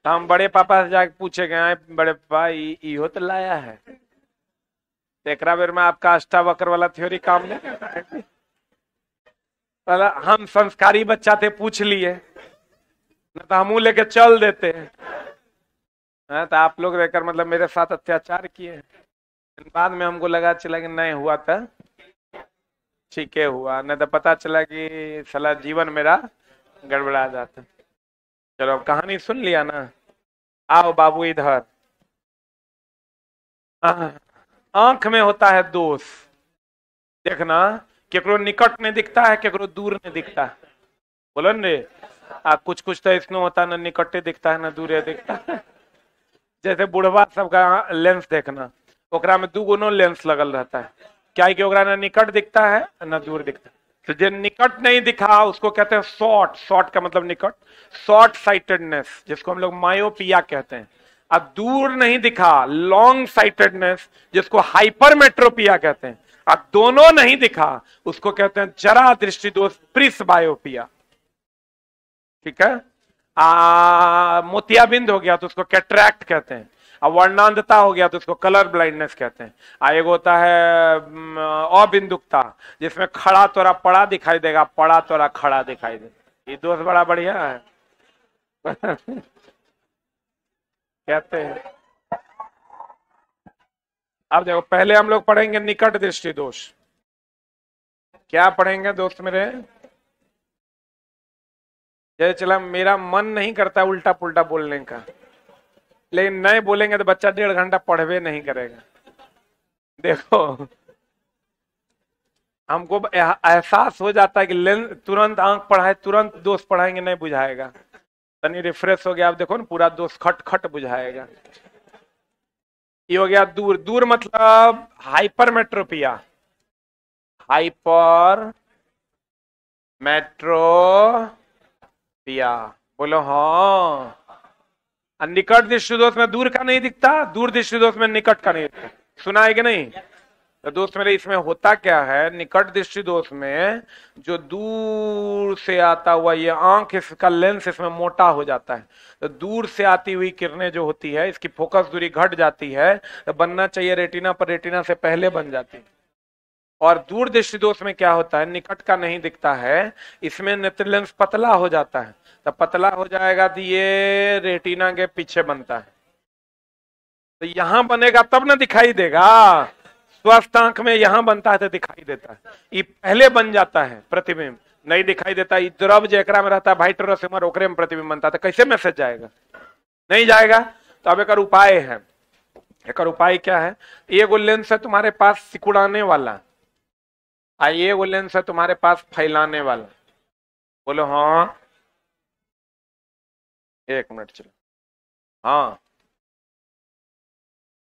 तो हम बड़े पापा से जाके पूछे गए, बड़े पापा इहो तो लाया है। तो एक बेर में आपका अष्टावक्र वाला थ्योरी काम नहीं करता है। हम संस्कारी बच्चा थे, पूछ लिए, न तो हमू लेके चल देते हैं। तो आप लोग रहकर मतलब मेरे साथ अत्याचार किए। बाद में हमको लगा चला कि नहीं हुआ था ठीक है हुआ, नहीं तो पता चला कि साला जीवन मेरा गड़बड़ा जाता। चलो अब कहानी सुन लिया ना। आओ बाबू इधर। आंख में होता है दोष। देखना, केकरो निकट नहीं दिखता है, केकरो दूर नहीं दिखता है। बोलो रे, कुछ कुछ तो इसमें होता है, ना निकटे दिखता है ना दूरे दिखता है। जैसे बुढ़वा सबका लेंस देखना, ओकरा में 2 गुनो लेंस लगल रहता है। क्या है कि ओकरा ना निकट दिखता है ना दूर दिखता है। तो जो निकट नहीं दिखा उसको कहते हैं शॉर्ट। शॉर्ट का मतलब निकट, शॉर्ट साइटेडनेस, जिसको हम लोग मायोपिया कहते हैं। अब दूर नहीं दिखा, लॉन्ग साइटेडनेस, जिसको हाइपरमेट्रोपिया कहते हैं। अब दोनों नहीं दिखा उसको कहते हैं जरा दृष्टि दोष, प्रिस्बायोपिया। ठीक है। मोतियाबिंद हो गया तो उसको कैटरैक्ट कहते हैं। अब वर्णांधता हो गया तो उसको कलर ब्लाइंडनेस कहते हैं। एक होता है अबिंदुकता, जिसमें खड़ा तोरा पड़ा दिखाई देगा, पड़ा तोरा खड़ा दिखाई देगा। ये दोस्त बड़ा बढ़िया है। कहते हैं। अब देखो, पहले हम लोग पढ़ेंगे निकट दृष्टि दोष। क्या पढ़ेंगे दोस्त मेरे? जैसे चला, मेरा मन नहीं करता उल्टा पुल्टा बोलने का, लेकिन नहीं बोलेंगे तो बच्चा 1.5 घंटा पढ़वे नहीं करेगा। देखो, हमको एहसास हो जाता है कि लेंस तुरंत आंख पढ़ाए, तुरंत दोस्त पढ़ाएंगे नहीं बुझाएगा। तनी रिफ्रेश हो गया, आप देखो ना पूरा दोस्त खट खट बुझाएगा। ये हो गया दूर। दूर मतलब हाइपरमेट्रोपिया। हाइपर मेट्रोपिया, बोलो हाँ। निकट दृष्टि दोष में दूर का नहीं दिखता, दूर दृष्टि दोष में निकट का नहीं दिखता। सुना है कि नहीं? तो दोस्त मेरे, इसमें होता क्या है, निकट दृष्टि दोष में जो दूर से आता हुआ ये आंख, इसका लेंस इसमें मोटा हो जाता है, तो दूर से आती हुई किरणें जो होती है, इसकी फोकस दूरी घट जाती है, तो बनना चाहिए रेटिना पर, रेटिना से पहले बन जाती है। और दूर दृष्टि दोष में क्या होता है, निकट का नहीं दिखता है, इसमें नेत्र लेंस पतला हो जाता है। तो पतला हो जाएगा तो ये रेटिना के पीछे बनता है, तो यहां बनेगा तब ना दिखाई देगा। स्वस्थ आंख में यहां बनता है तो दिखाई देता है, ये पहले बन जाता है प्रतिबिंब, नहीं दिखाई देता। द्रव जेकरा में रहता है व्हाइट रसमर, ओकरे में प्रतिबिंब बनता है, तो कैसे मैसेज जाएगा? नहीं जाएगा। तो अब एक उपाय है। एक उपाय क्या है? ये लेंस है तुम्हारे पास सिकुड़ाने वाला, ये वो लेंस है तुम्हारे पास फैलाने वाला। बोलो हाँ। 1 मिनट चलो। हाँ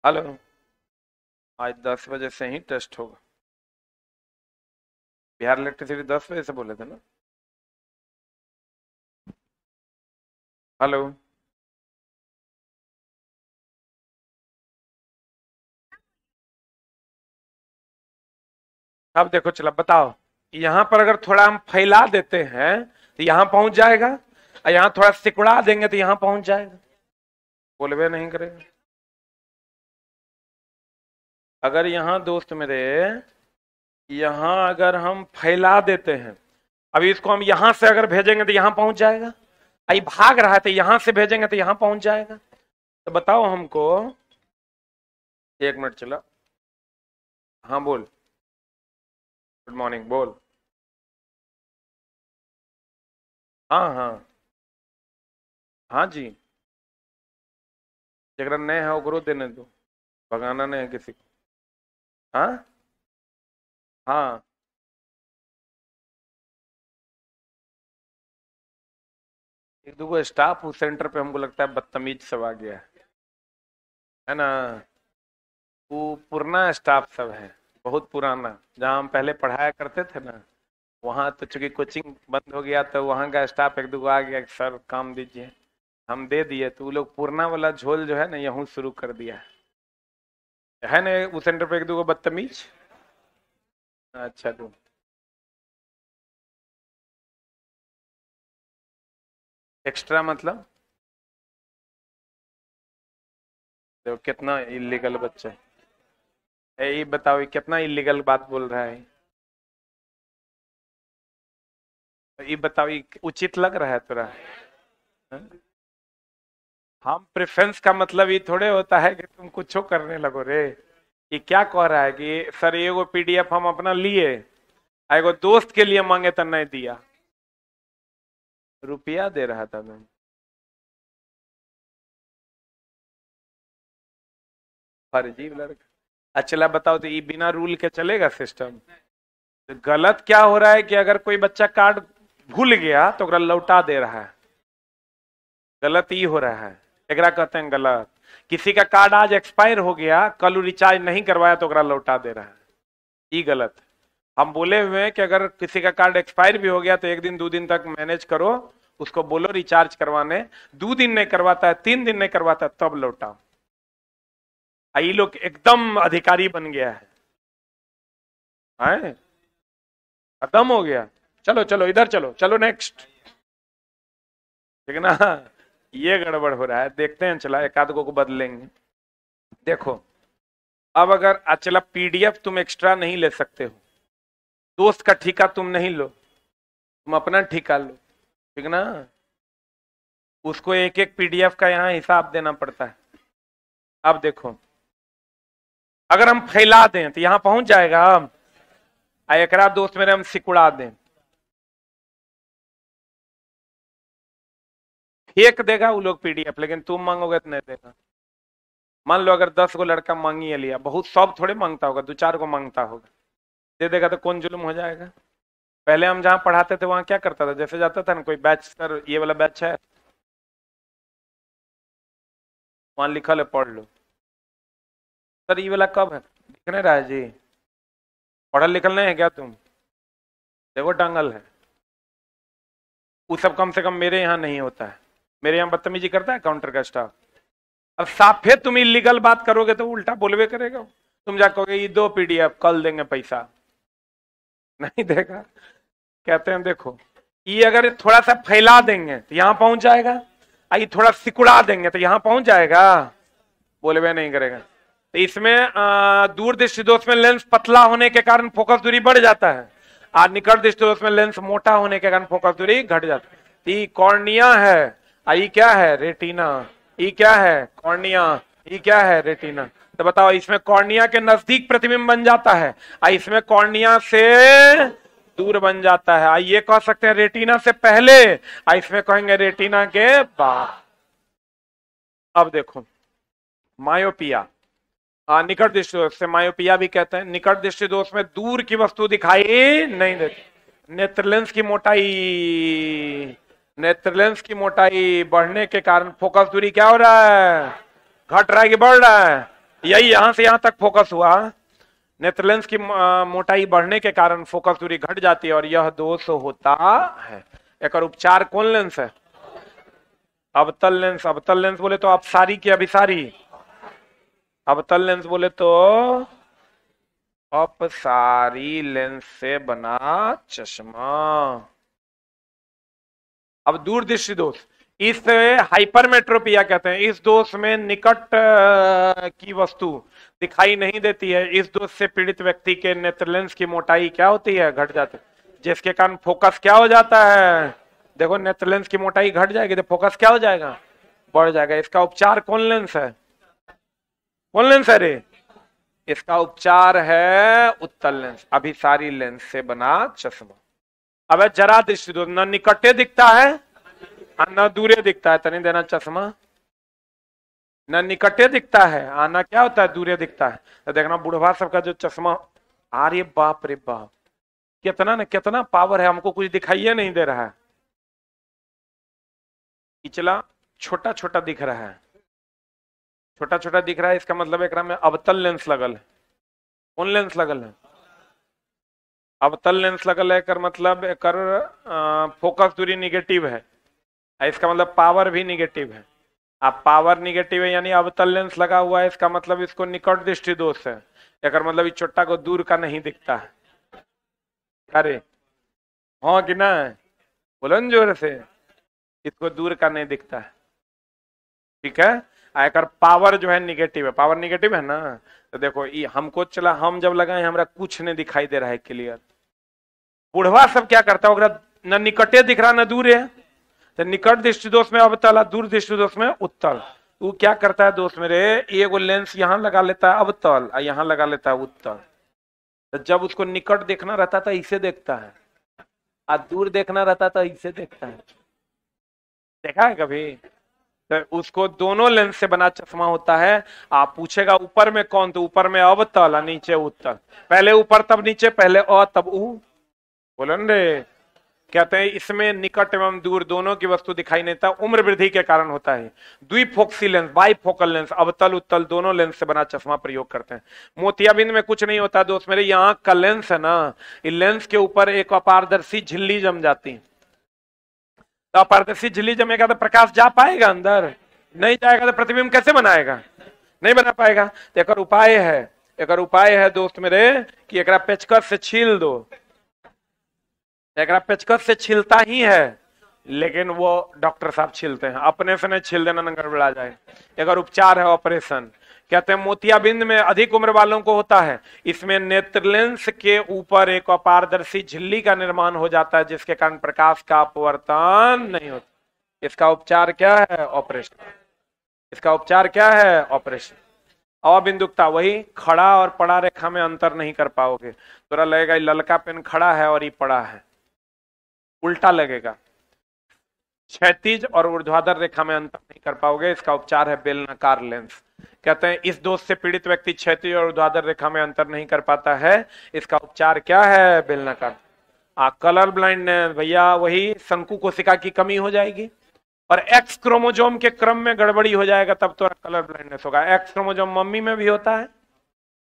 हेलो, आज 10 बजे से ही टेस्ट होगा। बिहार इलेक्ट्रिसिटी 10 बजे से बोले थे ना। हेलो, अब देखो चला बताओ, यहां पर अगर थोड़ा हम फैला देते हैं तो यहां पहुंच जाएगा, और यहां थोड़ा सिकुड़ा देंगे तो यहां पहुंच जाएगा। बोलवे नहीं करेगा। अगर यहां दोस्त मेरे, यहां अगर हम फैला देते हैं, अभी इसको हम यहां से अगर भेजेंगे तो यहां पहुंच जाएगा, आई भाग रहा है तो यहां से भेजेंगे तो यहां पहुंच जाएगा। तो बताओ हमको। 1 मिनट चला। हाँ बोल। गुड मॉर्निंग बोल। हाँ हाँ हाँ जी। जगह नए है ओकरो देने दो, भगाना नहीं है किसी को। हाँ हाँ। एक दो स्टाफ उस सेंटर पे हमको लगता है बदतमीज सब आ गया है ना। वो पुराना स्टाफ सब है, बहुत पुराना, जहाँ हम पहले पढ़ाया करते थे ना, वहाँ तो चूंकि कोचिंग बंद हो गया तो वहाँ का स्टाफ एक दो आ गया कि सर काम दीजिए, हम दे दिए, तो वो लोग पुराना वाला झोल जो है ना यहूँ शुरू कर दिया है ना। उस सेंटर पे एक दो बदतमीज। अच्छा तो एक्स्ट्रा मतलब? देखो कितना इलीगल बच्चा है। ये बताओ, ये कितना इलीगल बात बोल रहा है। ये बताओ, ये उचित लग रहा है तुरा? हाँ? हम प्रेफरेंस का मतलब ये थोड़े होता है कि तुम कुछ करने लगो रे। ये क्या कह रहा है कि सर ये वो पीडीएफ हम अपना लिए, एगो दोस्त के लिए मांगे तो नहीं दिया, रुपया दे रहा था मैं। फर्जी लड़का। अच्छा बताओ, तो ये बिना रूल के चलेगा सिस्टम? तो गलत क्या हो रहा है कि अगर कोई बच्चा कार्ड भूल गया तो ओकरा लौटा दे रहा है, गलत ही हो रहा है। एकरा कहते हैं गलत। किसी का कार्ड आज एक्सपायर हो गया, कल रिचार्ज नहीं करवाया तो ओकरा लौटा दे रहा है, ये गलत। हम बोले हुए हैं कि अगर किसी का कार्ड एक्सपायर भी हो गया तो 1 दिन 2 दिन तक मैनेज करो, उसको बोलो रिचार्ज करवाने। 2 दिन नहीं करवाता है, 3 दिन नहीं करवाता तब लौटाओ। ये लोग एकदम अधिकारी बन गया है, खत्म हो गया। चलो चलो इधर चलो, चलो नेक्स्ट, ठीक है ना। ये गड़बड़ हो रहा है, देखते हैं, चला एक आध को बदलेंगे। देखो, अब अगर चला पीडीएफ तुम एक्स्ट्रा नहीं ले सकते हो, दोस्त का ठेका तुम नहीं लो, तुम अपना ठेका लो। ठीक ना। उसको एक एक पीडीएफ का यहाँ हिसाब देना पड़ता है। अब देखो, अगर हम फैला दें तो यहां पहुंच जाएगा। एकरा दोस्त मेरे हम सिकुड़ा दें, फेंक देगा वो लोग पीडीएफ, लेकिन तुम मांगोगे तो नहीं देगा। मान लो अगर 10 को लड़का मांगी लिया, बहुत सब थोड़े मांगता होगा, 2-4 को मांगता होगा, दे देगा तो कौन जुल्म हो जाएगा। पहले हम जहां पढ़ाते थे वहां क्या करता था, जैसे जाता था ना कोई बैच, सर ये वाला बैच है, वहां लिखल है पढ़ लो। सर ये वाला कब है, दिख नहीं रहा है जी, पढ़ल लिखल नहीं है क्या तुम, देखो टांगल है। वो सब कम से कम मेरे यहाँ नहीं होता है, मेरे यहाँ बदतमीजी करता है काउंटर का स्टाफ। अब साफे तुम इलीगल बात करोगे तो उल्टा बोलवे करेगा, तुम जा कहोगे ये 2 पीडीएफ कल देंगे, पैसा नहीं देगा। कहते हैं देखो, ये अगर थोड़ा सा फैला देंगे तो यहां पहुंच जाएगा, ये थोड़ा सिकुड़ा देंगे तो यहां पहुंच जाएगा, बोलवे नहीं करेगा। तो इसमें दूर दृष्टि दोष में लेंस पतला होने के कारण फोकस दूरी बढ़ जाता है, और निकट दृष्टि दोष में लेंस मोटा होने के कारण फोकस दूरी घट जाती है। तो ये कॉर्निया है, ये क्या है, रेटिना। ये क्या है, कॉर्निया। ये क्या है, रेटिना। तो बताओ, इसमें कॉर्निया के नजदीक प्रतिबिंब बन जाता है, इसमें कॉर्निया से दूर बन जाता है। ये कह सकते हैं रेटिना से पहले, इसमें कहेंगे रेटिना के बाद। अब देखो, मायोपिया, निकट दृष्टि दोष से मायोपिया भी कहते हैं। निकट दृष्टि दोष में दूर की वस्तु दिखाई नहीं देती। नेत्रलेंस की मोटाई, नेत्रलेंस की मोटाई बढ़ने के कारण फोकस दूरी क्या हो रहा है, घट रहा है कि बढ़ रहा है। यही यहां से यहां तक फोकस हुआ, नेत्रलेंस की मोटाई बढ़ने के कारण फोकस दूरी घट जाती है, और यह दोष होता है। एक उपचार कौन लेंस है, अवतल लेंस। अवतल लेंस बोले तो अपसारी की अभिसारी, अवतल लेंस बोले तो अपसारी लेंस से बना चश्मा। अब दूर दृष्टि दोष, इस हाइपरमेट्रोपिया कहते हैं। इस दोष में निकट की वस्तु दिखाई नहीं देती है। इस दोष से पीड़ित व्यक्ति के नेत्रलेंस की मोटाई क्या होती है, घट जाती है, जिसके कारण फोकस क्या हो जाता है। देखो, नेत्रलेंस की मोटाई घट जाएगी तो फोकस क्या हो जाएगा, बढ़ जाएगा। इसका उपचार कौन लेंस है, कौन लेंस है रे, इसका उपचार है उत्तल लेंस, अभिसारी लेंस से बना चश्मा। अब जरा दृष्टि दोष, न निकटे दिखता है न दूरे दिखता है, तनी देना चश्मा। न निकटे दिखता है, आना क्या होता है, दूरे दिखता है। तो देखना बुढ़वा सबका जो चश्मा, अरे बाप रे बाप, कितना न कितना पावर है, हमको कुछ दिखाइए नहीं दे रहा है। पिछला छोटा छोटा दिख रहा है, छोटा छोटा दिख रहा है, इसका मतलब एक में अवतल लेंस लगल है। कौन लेंस लगल है, अवतल लेंस लगल है। कर मतलब कर फोकस दूरी निगेटिव है, इसका मतलब पावर भी निगेटिव है। अब पावर निगेटिव है यानी अवतल लेंस लगा हुआ है, इसका मतलब इसको निकट दृष्टि दोष है। एक मतलब इस छोटा को दूर का नहीं दिखता है। अरे हाँ कि ना, बोलो न जोर से, इसको दूर का नहीं दिखता है, ठीक है। आकर पावर जो है निगेटिव है, पावर निगेटिव है ना। तो देखो ये हमको चला, हम जब लगाए हमारा कुछ नहीं दिखाई दे रहा है क्लियर। बुढ़वा सब क्या करता होगा, न निकटे दिख रहा न दूर है, तो निकट दृष्टि दोष में अवतल, दूर दृष्टि दोष में उत्तल। वो क्या करता है दोस्त मेरे, एगो लेंस यहाँ लगा लेता है अवतल, यहाँ लगा लेता है उत्तल। तो जब उसको निकट देखना रहता था इसे देखता है, और दूर देखना रहता था इसे देखता है। देखा है कभी, तो उसको दोनों लेंस से बना चश्मा होता है। आप पूछेगा ऊपर में कौन, तो ऊपर में अवतल और नीचे उत्तल। पहले ऊपर तब नीचे, पहले अ तब उ, बोलो न रे। कहते हैं इसमें निकट एवं दूर दोनों की वस्तु दिखाई नहीं देता, उम्र वृद्धि के कारण होता है। द्विफोक्सी लेंस, बाईफोकल लेंस, अवतल उत्तल दोनों लेंस से बना चश्मा प्रयोग करते हैं। मोतियाबिंद में कुछ नहीं होता दोस्त मेरे, यहाँ का लेंस है ना, इस लेंस के ऊपर एक अपारदर्शी झिल्ली जम जाती है। तो अपारदर्शी झिल्ली जमेगा तो प्रकाश जा पाएगा अंदर, नहीं जाएगा तो प्रतिबिंब कैसे बनाएगा, नहीं बना पाएगा। तो एक उपाय है, एक उपाय है दोस्त मेरे कि एक पेचकस से छील दो। एक पेचकस से छीलता ही है, लेकिन वो डॉक्टर साहब छीलते हैं, अपने से नहीं छील देना, न गड़बड़ा जाए। एक उपचार है ऑपरेशन। कहते हैं मोतियाबिंद में अधिक उम्र वालों को होता है। इसमें नेत्र लेंस के ऊपर एक अपारदर्शी झिल्ली का निर्माण हो जाता है, जिसके कारण प्रकाश का अपवर्तन नहीं होता। इसका उपचार क्या है? ऑपरेशन। इसका उपचार क्या है? ऑपरेशन। अबिंदुकता, वही खड़ा और पड़ा रेखा में अंतर नहीं कर पाओगे। थोड़ा लगेगा ललका पेन खड़ा है और ये पड़ा है, उल्टा लगेगा। क्षैतिज और ऊर्ध्वाधर रेखा में अंतर नहीं कर पाओगे। इसका उपचार है बेलनाकार लेंस। कहते हैं इस दोष से पीड़ित व्यक्ति क्षैतिज और ऊर्ध्वाधर रेखा में अंतर नहीं कर पाता है। इसका उपचार क्या है? बेलनाकार। कलर ब्लाइंडनेस, भैया वही शंकु कोशिका की कमी हो जाएगी और एक्स क्रोमोजोम के क्रम में गड़बड़ी हो जाएगा, तब तो कलर ब्लाइंडनेस होगा। एक्स क्रोमोजोम मम्मी में भी होता है,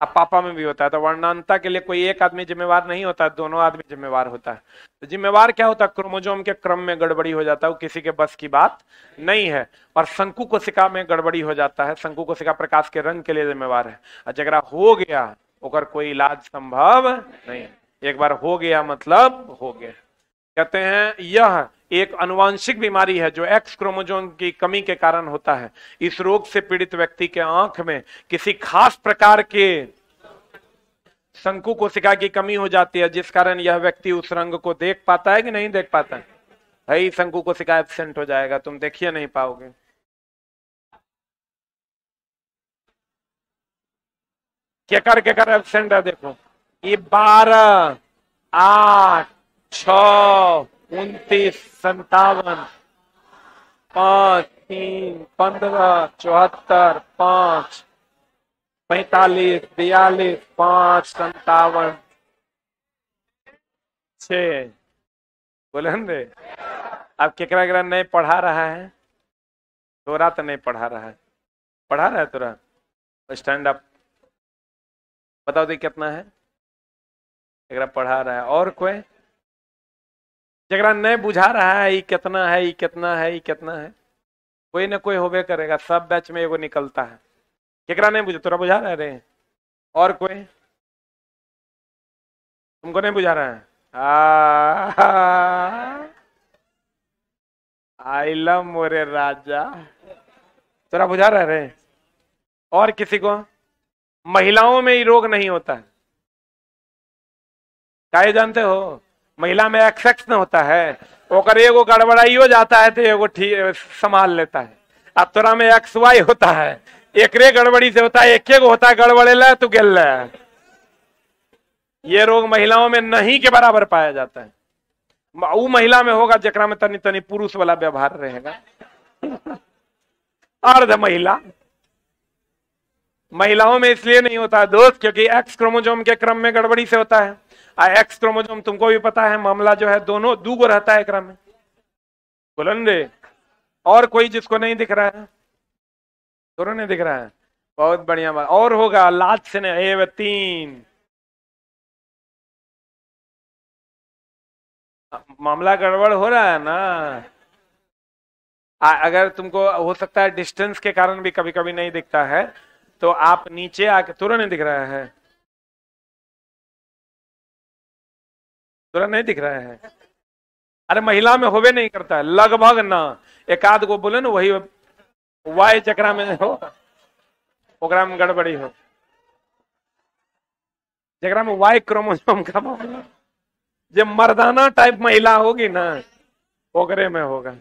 अब पापा में भी होता है। तो वर्णांतता के लिए कोई एक आदमी जिम्मेवार नहीं होता, दोनों आदमी जिम्मेवार होता है। तो जिम्मेवार क्या होता है? क्रोमोजोम के क्रम में गड़बड़ी हो जाता है, वो किसी के बस की बात नहीं है। और शंकु कोशिका में गड़बड़ी हो जाता है, शंकु कोशिका प्रकाश के रंग के लिए जिम्मेवार है। और जगरा हो गया ओकर कोई इलाज संभव नहीं। एक बार हो गया मतलब हो गया। कहते हैं यह एक अनुवांशिक बीमारी है जो एक्स क्रोमोसोम की कमी के कारण होता है। इस रोग से पीड़ित व्यक्ति के आंख में किसी खास प्रकार के शंकु कोशिका की कमी हो जाती है, जिस कारण यह व्यक्ति उस रंग को देख पाता है कि नहीं देख पाता है। भाई शंकु कोशिका एब्सेंट हो जाएगा, तुम देखिए नहीं पाओगे। केकर एब्सेंट है देखो, ये 12, 8, 6, 29, 57, 5, 3, 15, 74, 5, 45, 42, 5, 57, 6 बोले रे। अब केकरा नहीं पढ़ा रहा है? तोरा तो नहीं पढ़ा रहा है, पढ़ा रहा है तोरा। स्टैंड अप बताओ दी कितना है? एकरा पढ़ा रहा है। और कोई जगरा नहीं बुझा रहा है, ये कितना है, ये कितना है, ये कितना है? कोई ना कोई होबे करेगा, सब बैच में एगो निकलता है। केकरा नहीं बुझा? तोरा बुझा रहा रे? और कोई? तुमको नहीं बुझा रहा है? आइला मोरे राजा, तोरा बुझा रहा रे? और किसी को? महिलाओं में ही रोग नहीं होता है, क्या जानते हो? महिला में एक्सेक्स न होता है, ओकर एगो गड़बड़ाई हो जाता है तो एगो ठीक संभाल लेता है। अब तोरा में एक्स वाई होता है, एकरे गड़बड़ी से होता है, एक एगो होता है गड़बड़ेला तो गेल। ये रोग महिलाओं में नहीं के बराबर पाया जाता है। वो महिला में होगा जकरा में तनी तनी पुरुष वाला व्यवहार रहेगा। अर्ध महिला, महिलाओं में इसलिए नहीं होता है दोस्त क्योंकि एक्स क्रोमोसोम के क्रम में गड़बड़ी से होता है। एक्स क्रोमोसोम तुमको भी पता है, मामला जो है दोनों दूगो रहता है क्रम में। बोलन रे। और कोई जिसको नहीं दिख रहा है? दोनों नहीं दिख रहा है, बहुत बढ़िया बात। और होगा लाज से नहीं, 3 मामला गड़बड़ हो रहा है ना। अगर तुमको हो सकता है डिस्टेंस के कारण भी कभी कभी नहीं दिखता है, तो आप नीचे आके, तुरंत नहीं दिख रहा है? तुरंत नहीं दिख रहा है? अरे महिला में होवे नहीं करता है लगभग ना, एक आध को बोले ना वही वाई चक्रा में हो, ओकरा में गड़बड़ी हो। जकरा में वाई क्रोमोसोम का मामला, जब मर्दाना टाइप महिला होगी ना, ओकरे में होगा।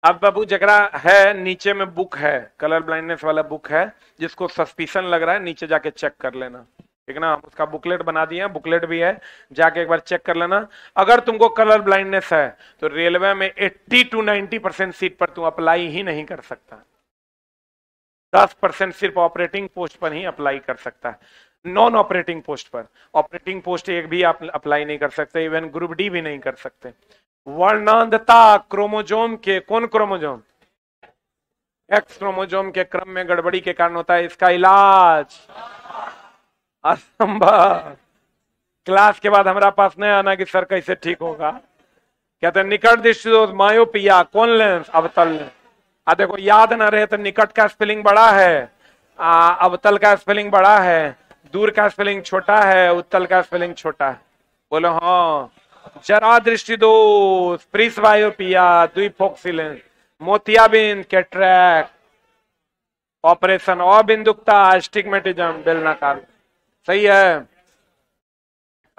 अब बाबू जकरा है नीचे में बुक है, कलर ब्लाइंडनेस वाला बुक है, जिसको सस्पिशन लग रहा है नीचे जाके चेक कर लेना, ठीक ना। हम उसका बुकलेट बना दिए हैं, बुकलेट भी है, जाके एक बार चेक कर लेना। अगर तुमको कलर ब्लाइंडनेस है तो रेलवे में 80 to 90% सीट पर तुम अप्लाई ही नहीं कर सकता। 10% सिर्फ ऑपरेटिंग पोस्ट पर ही अप्लाई कर सकता है, नॉन ऑपरेटिंग पोस्ट पर। ऑपरेटिंग पोस्ट एक भी आप अप्लाई नहीं कर सकते, इवन ग्रुप डी भी नहीं कर सकते। वर्णांधता क्रोमोजोम के, कौन क्रोमोजोम? एक्स क्रोमोजोम के क्रम में गड़बड़ी के कारण होता है। इसका इलाज असंभव। क्लास के बाद हमारा पास नहीं आना कि सर कैसे ठीक होगा। कहते हैं निकट दृष्टि दोष, मायोपिया, कौन लेंस? अवतल लेंस। देखो याद ना रहे तो निकट का स्पेलिंग बड़ा है, अवतल का स्पेलिंग बड़ा है, दूर का स्पेलिंग छोटा है, उत्तल का स्पेलिंग छोटा है। बोलो हाँ। जरा दृष्टि दोष, प्रिस्बायोपिया, द्विफोक्सी लेंस, मोतियाबिंद, कैटरैक्ट, ऑपरेशन, अबिंदुकता, एस्टिग्मेटिज्म, बेलनाकार। सही है।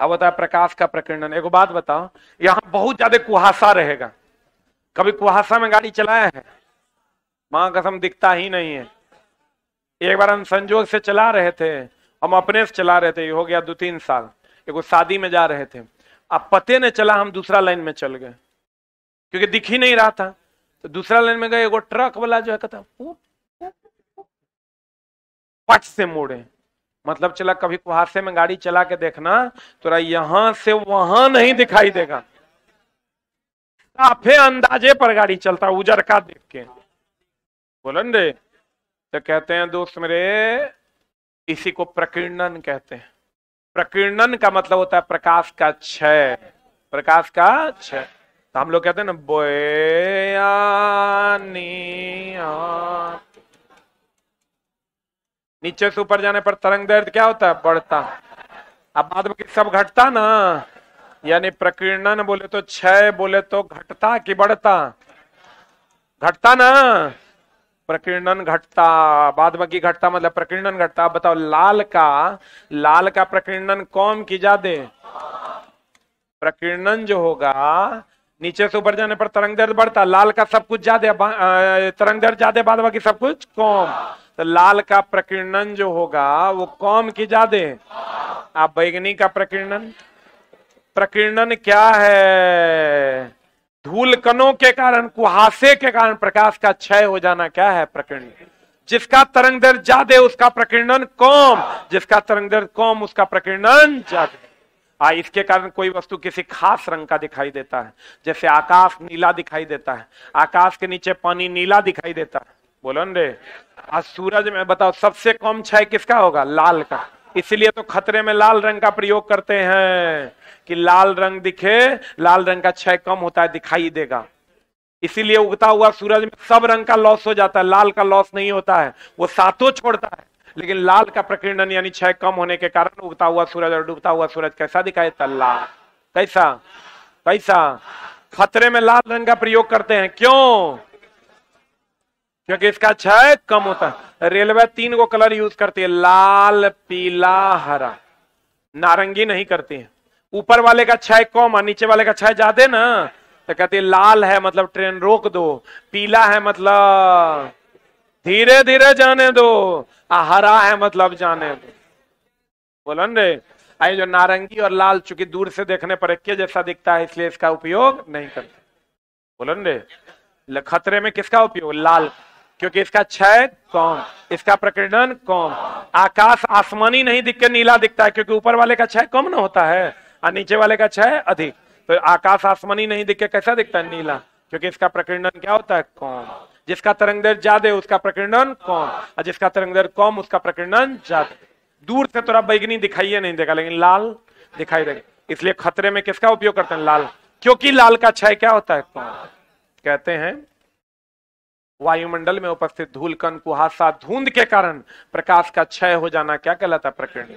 अब होता है प्रकाश का प्रकीर्णन। एक बात बताओ, यहाँ बहुत ज्यादा कुहासा रहेगा, कभी कुहासा में गाड़ी चलाया है? मां कसम दिखता ही नहीं है। एक बार हम संजोग से चला रहे थे, हम अपने से चला रहे थे, हो गया 2-3 साल, एक शादी में जा रहे थे, अब पते ने चला हम दूसरा लाइन में चल गए क्योंकि दिख ही नहीं रहा था। तो दूसरा लाइन में गए, एगो ट्रक वाला जो है कहता पट से मोड़े। मतलब चला कभी कुहासे में गाड़ी चला के देखना, तो यहां से वहां नहीं दिखाई देगा, साफे अंदाजे पर गाड़ी चलता उजर का देख के। बोलन रे, तो कहते हैं दोस्त मेरे, इसी को प्रकीर्णन कहते हैं। प्रकीर्णन का मतलब होता है प्रकाश का क्षय, प्रकाश का क्षय। तो हम लोग कहते हैं ना बोया, नीचे से ऊपर जाने पर तरंग दैर्ध्य क्या होता है? बढ़ता। अब बाद में सब घटता ना, यानी प्रकीर्णन बोले तो क्षय, बोले तो घटता कि बढ़ता? घटता ना, प्रकीर्णन घटता, बाद में की घटता मतलब प्रकीर्णन घटता। बताओ लाल का प्रकीर्णन कम की ज्यादा? प्रकीर्णन जो होगा नीचे से ऊपर जाने पर तरंग दैर्ध्य बढ़ता, लाल का सब कुछ ज्यादा, तरंग दैर्ध्य ज्यादा, बाद बाकी सब कुछ कम। तो लाल का प्रकीर्णन जो होगा वो कम की ज्यादा? आप बैगनी का प्रकीर्णन क्या है? धूल कणों के कारण, कुहासे के कारण प्रकाश का क्षय हो जाना क्या है? प्रकीर्णन। जिसका तरंग दैर्ध्य ज्यादा उसका प्रकीर्णन कम, जिसका तरंग दैर्ध्य कम उसका प्रकीर्णन ज्यादा। इसके कारण कोई वस्तु किसी खास रंग का दिखाई देता है, जैसे आकाश नीला दिखाई देता है, आकाश के नीचे पानी नीला दिखाई देता है। बोलो रे, आज सूरज में बताओ सबसे कम क्षय किसका होगा? लाल का। इसीलिए तो खतरे में लाल रंग का प्रयोग करते हैं कि लाल रंग दिखे, लाल रंग का क्षय कम होता है, दिखाई देगा। इसीलिए उगता हुआ सूरज में सब रंग का लॉस हो जाता है, लाल का लॉस नहीं होता है, वो सातों छोड़ता है। लेकिन लाल का प्रकीर्णन यानी क्षय कम होने के कारण उगता हुआ सूरज और डूबता हुआ सूरज कैसा दिखाई देता? लाल। कैसा कैसा? खतरे में लाल रंग का प्रयोग करते हैं, क्यों? क्योंकि इसका क्षय कम होता है। रेलवे 3 को कलर यूज करती है, लाल, पीला, हरा, नारंगी नहीं करती है। ऊपर वाले का क्षय कम और नीचे वाले का क्षय ज्यादा ना, तो कहती है लाल है मतलब ट्रेन रोक दो, पीला है मतलब धीरे धीरे जाने दो, हरा है मतलब जाने दो। बोलन रे, आई जो नारंगी और लाल चूंकि दूर से देखने पर एक जैसा दिखता है, इसलिए इसका उपयोग नहीं करते। बोलन रे, खतरे में किसका उपयोग? लाल, क्योंकि इसका क्षय कम, इसका प्रकीर्णन कम। आकाश आसमानी नहीं दिख के नीला दिखता है, क्योंकि ऊपर वाले का क्षय कम ना होता है और नीचे वाले का क्षय अधिक। तो आकाश आसमानी नहीं दिख के कैसा दिखता है? नीला, क्योंकि इसका प्रकीर्णन क्या होता है? कम। जिसका तरंग दैर्ध्य ज्यादा उसका प्रकीर्णन कम, और जिसका तरंग दैर्ध्य कम उसका प्रकीर्णन ज्यादा। दूर से थोड़ा बैगनी दिखाई नहीं देगा, लेकिन लाल दिखाई देगा। इसलिए खतरे में किसका उपयोग करते हैं? लाल, क्योंकि लाल का क्षय क्या होता है? कम। कहते हैं वायुमंडल में उपस्थित धूलकण, कुहासा, धुंध के कारण प्रकाश का क्षय हो जाना क्या कहलाता है? प्रकीर्णन।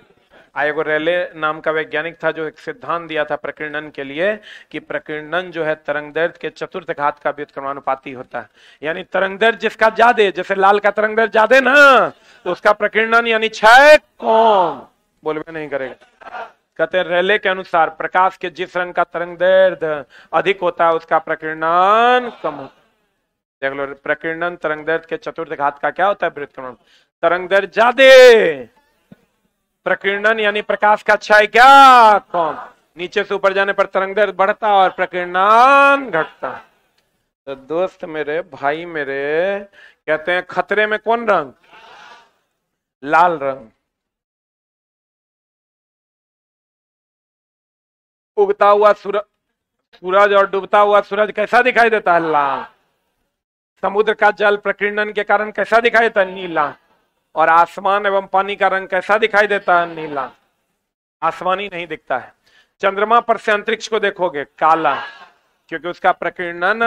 एगो रेले नाम का वैज्ञानिक था जो एक सिद्धांत दिया था प्रकीर्णन के लिए कि प्रकीर्णन जो है तरंग दैर्ध्य के चतुर्थ घात का व्युत्क्रमानुपाती होता है। यानी तरंग दैर्ध्य जिसका ज्यादा, जैसे लाल का तरंग दैर्ध्य ज्यादा ना, तो उसका प्रकीर्णन यानी क्षय कम। बोलबे नहीं करेगा। कहते हैं रेले के अनुसार प्रकाश के जिस रंग का तरंग दैर्ध्य अधिक होता है उसका प्रकीर्णन कम होता है। देख लो, प्रकीर्णन तरंग दैर्ध्य के चतुर्थ घात का क्या होता है? व्युत्क्रमण। तरंग दैर्ध्य ज्यादा, प्रकीर्णन यानी प्रकाश का क्षय क्या? कम। नीचे से ऊपर जाने पर तरंग दैर्ध्य बढ़ता और प्रकीर्णन घटता। तो दोस्त मेरे, भाई मेरे, कहते हैं खतरे में कौन रंग? लाल रंग। उगता हुआ सूरज और डूबता हुआ सूरज कैसा दिखाई देता है? लाल। समुद्र का जल प्रकीर्णन के कारण कैसा दिखाई देता है? नीला। और आसमान एवं पानी का रंग कैसा दिखाई देता है? नीला। आसमानी नहीं दिखता है। चंद्रमा पर से अंतरिक्ष को देखोगे, काला, क्योंकि उसका प्रकीर्णन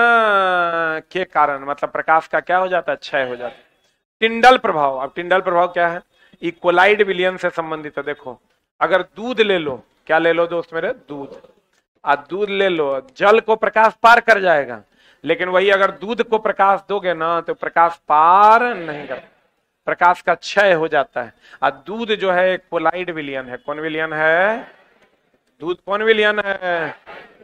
के कारण मतलब प्रकाश का क्या हो जाता है? क्षय हो जाता है। टिंडल प्रभाव। अब टिंडल प्रभाव क्या है? इक्वलाइड विलियन से संबंधित है। देखो, अगर दूध ले लो, क्या ले लो दोस्त मेरे? दूध। दूध ले लो, जल को प्रकाश पार कर जाएगा, लेकिन वही अगर दूध को प्रकाश दोगे ना तो प्रकाश पार नहीं कर। प्रकाश का क्षय हो जाता है। और दूध जो है एक कोलाइड विलयन है। कौन विलयन है? दूध कौन विलयन है?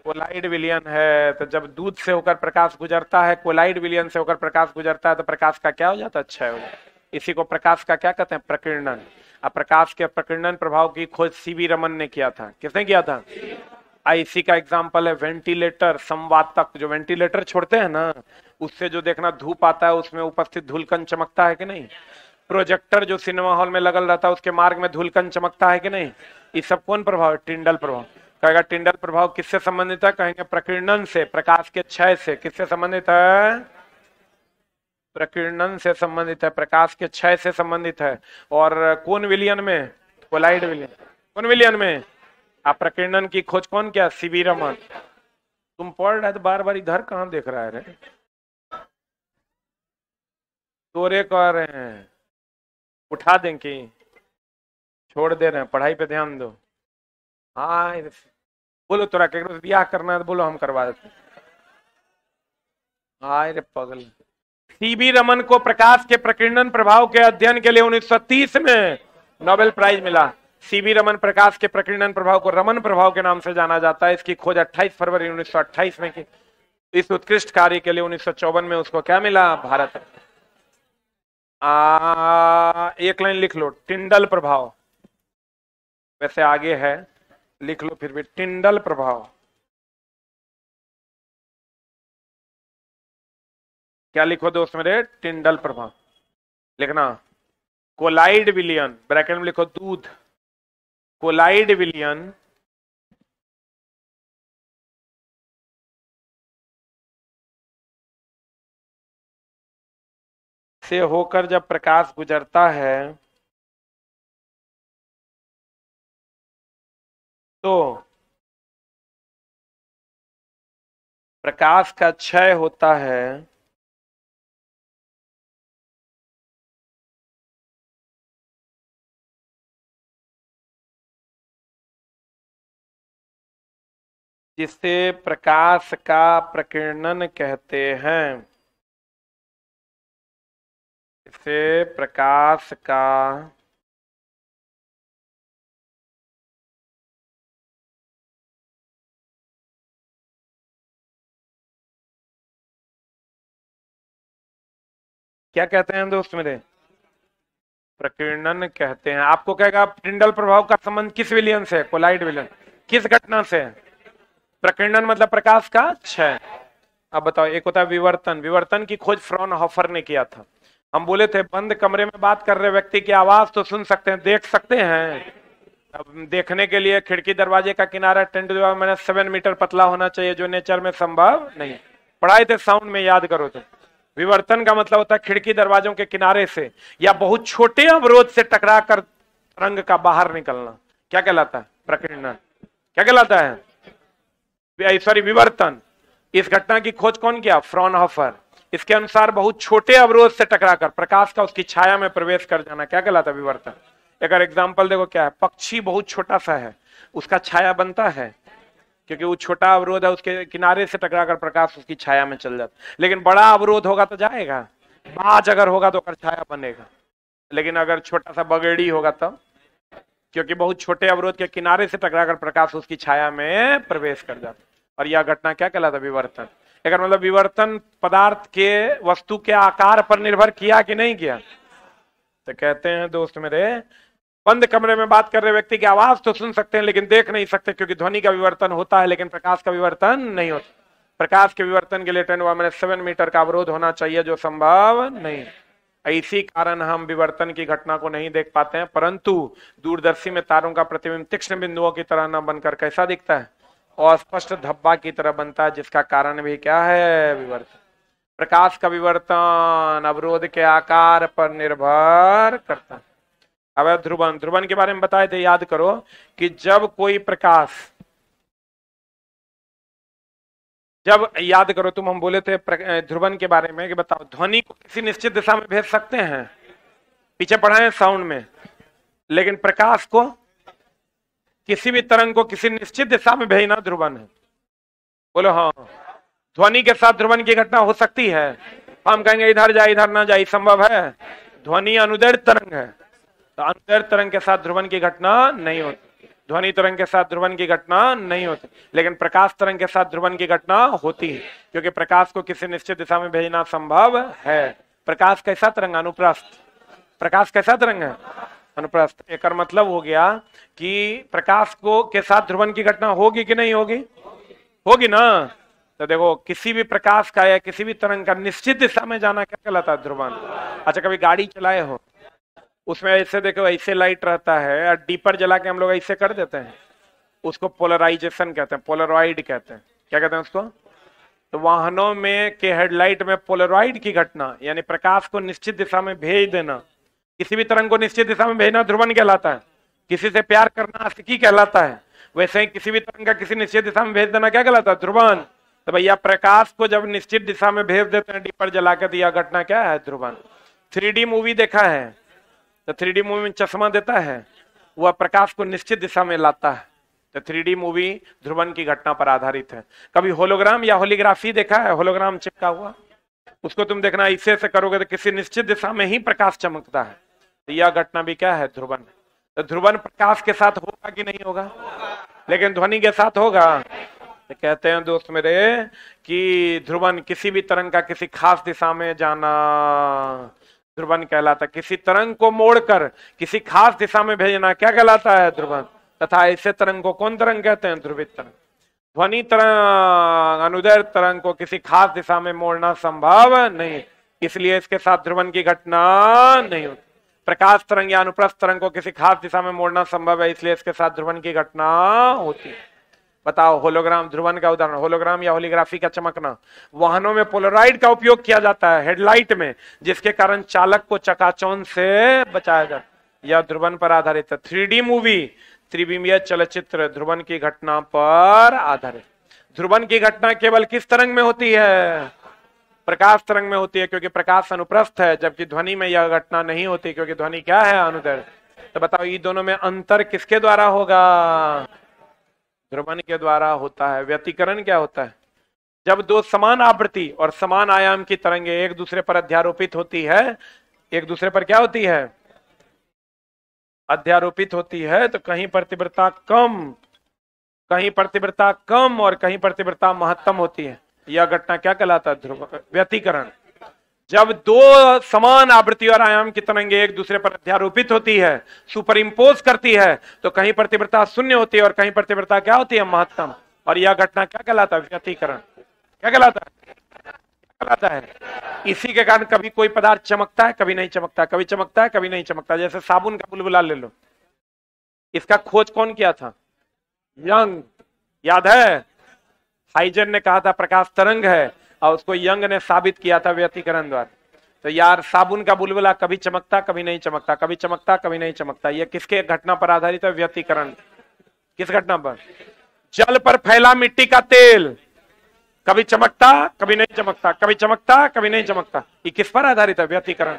कोलाइड विलयन है। तो जब दूध से होकर प्रकाश गुजरता है, कोलाइड विलयन से होकर प्रकाश गुजरता है, तो प्रकाश का क्या हो जाता है? क्षय हो जाता है। इसी को प्रकाश का क्या कहते हैं? प्रकीर्णन। अब प्रकाश के प्रकीर्णन प्रभाव की खोज सीवी रमन ने किया था। किसने किया था? इसी का एग्जाम्पल है वेंटिलेटर, संवातक। जो वेंटिलेटर छोड़ते हैं ना, उससे जो देखना धूप आता है, उसमें उपस्थित धूलकण चमकता है कि नहीं? प्रोजेक्टर जो सिनेमा हॉल में लगल रहता है, उसके मार्ग में धूलकण चमकता है कि नहीं? ये सब कौन प्रभाव है? टिंडल प्रभाव। कहेगा टिंडल प्रभाव किससे संबंधित है? कहेंगे प्रकीर्णन से, प्रकाश के क्षय से। किससे संबंधित है? प्रकीर्णन से संबंधित है, प्रकाश के क्षय से संबंधित है। और कौन विलयन में? कोलाइड विलयन। कौन विलयन में? आप प्रकीर्णन की खोज कौन किया? सीवी रमन। तुम पढ़ रहे तो बार बार इधर कहां देख रहा है रे? तोरे कह रहे हैं उठा दें कि छोड़ दे रहे हैं? पढ़ाई पे ध्यान दो। हाँ बोलो, तोरा केकरो ब्याह करना है तो बोलो, हम करवा देते। हाय रे पगल। सीवी रमन को प्रकाश के प्रकीर्णन प्रभाव के अध्ययन के लिए 1930 में नोबेल प्राइज मिला। सीवी रमन प्रकाश के प्रकीर्णन प्रभाव को रमन प्रभाव के नाम से जाना जाता है। इसकी खोज 28 फरवरी 1928 में की। इस उत्कृष्ट कार्य के लिए 1954 में उसको क्या मिला? भारत। एक लाइन लिख लो, टिंडल प्रभाव। वैसे आगे है, लिख लो फिर भी, टिंडल प्रभाव। क्या लिखो दोस्त मेरे? टिंडल प्रभाव लिखना। कोलाइड विलयन, ब्रैकेट में लिखो दूध। कोलाइड विलयन से होकर जब प्रकाश गुजरता है तो प्रकाश का क्षय होता है। जिसे प्रकाश का प्रकीर्णन कहते हैं। इसे प्रकाश का क्या कहते हैं दोस्त मेरे? प्रकीर्णन कहते हैं। आपको कहेगा टिंडल प्रभाव का संबंध किस विलयन से? कोलाइड विलयन। किस घटना से? प्रकीर्णन मतलब प्रकाश का क्षय। अब बताओ, एक होता है विवर्तन। विवर्तन की खोज फ्रॉनहोफर ने किया था। हम बोले थे बंद कमरे में बात कर रहे व्यक्ति की आवाज तो सुन सकते हैं, देख सकते हैं। अब देखने के लिए खिड़की दरवाजे का किनारा 10⁻⁷ मीटर पतला होना चाहिए, जो नेचर में संभव नहीं। पढ़ाए थे साउंड में, याद करो तो। विवर्तन का मतलब होता है खिड़की दरवाजों के किनारे से या बहुत छोटे अवरोध से टकरा कर तरंग का बाहर निकलना। क्या कहलाता है? प्रकीर्णन। क्या कहलाता है? सॉरी, विवर्तन। इस घटना की खोज कौन किया? फ्रॉनहोफर। इसके अनुसार बहुत छोटे अवरोध से टकराकर प्रकाश का उसकी छाया में प्रवेश कर जाना क्या कहलाता है? विवर्तन। अगर एग्जाम्पल देखो, क्या है? पक्षी बहुत छोटा सा है, उसका छाया बनता है क्योंकि वो छोटा अवरोध है, उसके किनारे से टकराकर प्रकाश उसकी छाया में चल जाता। लेकिन बड़ा अवरोध होगा तो जाएगा, बाज अगर होगा तो छाया बनेगा। लेकिन अगर छोटा सा बगेड़ी होगा तब, क्योंकि बहुत छोटे अवरोध के किनारे से टकराकर प्रकाश उसकी छाया में प्रवेश कर जाता। और यह घटना क्या कहलाता? विवर्तन। अगर मतलब विवर्तन पदार्थ के, वस्तु के आकार पर निर्भर किया कि नहीं किया? तो कहते हैं दोस्त मेरे, बंद कमरे में बात कर रहे व्यक्ति की आवाज तो सुन सकते हैं लेकिन देख नहीं सकते, क्योंकि ध्वनि का विवर्तन होता है लेकिन प्रकाश का विवर्तन नहीं होता। प्रकाश के विवर्तन के लिए 10⁻⁷ मीटर का अवरोध होना चाहिए, जो संभव नहीं। इसी कारण हम विवर्तन की घटना को नहीं देख पाते हैं, परंतु दूरदर्शी में तारों का प्रतिबिंब तीक्ष्ण बिंदुओं की तरह न बनकर कैसा दिखता है? और स्पष्ट धब्बा की तरह बनता है, जिसका कारण भी क्या है? विवर्तन। प्रकाश का विवर्तन अवरोध के आकार पर निर्भर करता है। अब ध्रुवन, ध्रुवन के बारे में बताए थे, याद करो कि जब कोई प्रकाश, जब याद करो तुम, हम बोले थे ध्रुवन के बारे में कि बताओ ध्वनि को किसी निश्चित दिशा में भेज सकते हैं, पीछे पढ़ाए साउंड में, लेकिन प्रकाश को, किसी भी तरंग को किसी निश्चित दिशा में भेजना ध्रुवन है। बोलो हाँ। ध्वनि के साथ ध्रुवन की घटना हो सकती है। हम कहेंगे इधर जाए इधर ना जाए, संभव है? ध्वनि अनुदैर्ध्य तरंग है, तो अनुदैर्ध्य तरंग के साथ ध्रुवन की घटना नहीं होती, ध्वनि तरंग के साथ ध्रुवन की घटना नहीं होती। लेकिन प्रकाश तरंग के साथ ध्रुवन की घटना होती है, क्योंकि प्रकाश को किसी निश्चित दिशा में भेजना संभव है। प्रकाश कैसा तरंग? अनुप्रस्थ। प्रकाश कैसा तरंग है? अनुप्रस्थ। एक मतलब हो गया कि प्रकाश को के साथ ध्रुवन की घटना होगी कि नहीं होगी? होगी ना। तो देखो, किसी भी प्रकाश का या किसी भी तरंग का निश्चित दिशा में जाना क्या कहलाता है? ध्रुवन। अच्छा, कभी गाड़ी चलाए हो, उसमें ऐसे देखो, ऐसे लाइट रहता है और डीपर जला के हम लोग ऐसे कर देते हैं, उसको पोलराइजेशन कहते हैं, पोलरॉइड कहते हैं। क्या कहते हैं उसको? तो वाहनों में के हेडलाइट में पोलरॉइड की घटना, यानी प्रकाश को निश्चित दिशा में भेज देना, किसी भी तरंग को निश्चित दिशा में भेजना ध्रुवन कहलाता है। किसी से प्यार करना आशिकी कहलाता है। वैसे ही किसी भी तरंग का किसी निश्चित दिशा में भेज देना क्या कहलाता है? ध्रुवन। तो भैया प्रकाश को जब निश्चित दिशा में भेज देते हैं डीपर जला के, दिया घटना क्या है? ध्रुवन। 3D मूवी देखा है, तो 3D मूवी में चश्मा देता है, वह प्रकाश को निश्चित दिशा में लाता है। तो 3D मूवी ध्रुवन की घटना पर आधारित है। कभी होलोग्राम या होलीग्राफी देखा है? होलोग्राम चिपका हुआ, उसको तुम देखना, इसे से करोगे तो किसी निश्चित दिशा में ही प्रकाश चमकता है। तो यह घटना भी क्या है? ध्रुवन। तो ध्रुवन प्रकाश के साथ होगा कि नहीं होगा? लेकिन ध्वनि के साथ होगा। तो कहते हैं दोस्त मेरे कि ध्रुवन किसी भी तरंग का किसी खास दिशा में जाना ध्रुवन कहलाता है। किसी तरंग को मोड़कर किसी खास दिशा में भेजना क्या कहलाता है? ध्रुवन। तथा ऐसे तरंग को कौन तरंग कहते हैं? ध्रुवित तरंग। ध्वनि तरंग अनुदैर्ध्य तरंग को किसी खास दिशा में मोड़ना संभव नहीं, इसलिए इसके साथ ध्रुवन की घटना नहीं होती। प्रकाश तरंग या अनुप्रस्थ तरंग को किसी खास दिशा में मोड़ना संभव है, इसलिए इसके साथ ध्रुवन की घटना होती है। बताओ, होलोग्राम ध्रुवन का उदाहरण। होलोग्राम या होलीग्राफी का चमकना, वाहनों में पोलराइड का उपयोग किया जाता है हेडलाइट में, जिसके कारण चालक को चकाचौंध से बचाया जाता है। यह ध्रुवन पर आधारित है। 3D मूवी, त्रिविमीय चलचित्र ध्रुवन की घटना पर आधारित। ध्रुवन की घटना केवल किस तरंग में होती है? प्रकाश तरंग में होती है, क्योंकि प्रकाश अनुप्रस्थ है, जबकि ध्वनि में यह घटना नहीं होती, क्योंकि ध्वनि क्या है? अनुदैर्ध्य। तो बताओ, ये दोनों में अंतर किसके द्वारा होगा? ध्रुवन के द्वारा होता है। व्यतिकरण क्या होता है? जब दो समान आवृत्ति और समान आयाम की तरंगें एक दूसरे पर अध्यारोपित होती है, एक दूसरे पर क्या होती है? अध्यारोपित होती है, तो कहीं पर तीव्रता कम, कहीं पर तीव्रता कम और कहीं पर तीव्रता महत्तम होती है। यह घटना क्या कहलाता है? ध्रुव व्यतिकरण। जब दो समान आवृत्ति और आयाम की तरंगें एक दूसरे पर अध्यारोपित होती है, सुपर इम्पोज करती है, तो कहीं पर तीव्रता शून्य होती है और कहीं पर तीव्रता क्या होती है? महत्तम। और यह घटना क्या कहलाता है? व्यतिकरण। क्या कहलाता है? कहलाता है। इसी के कारण कभी कोई पदार्थ चमकता है, कभी नहीं चमकता, कभी चमकता है, कभी नहीं चमकता। जैसे साबुन का बुलबुला ले लो, इसका खोज कौन किया था? यंग। याद है? हाइजन ने कहा था प्रकाश तरंग है, और उसको यंग ने साबित किया था व्यतिकरण द्वारा। तो यार, साबुन का बुलबुला कभी चमकता, कभी नहीं चमकता, कभी चमकता, कभी नहीं चमकता। यह किसके घटना पर आधारित है? व्यतिकरण। किस घटना पर? जल पर फैला मिट्टी का तेल कभी चमकता, कभी नहीं चमकता, कभी चमकता, कभी नहीं चमकता। ये किस पर आधारित है? व्यतिकरण।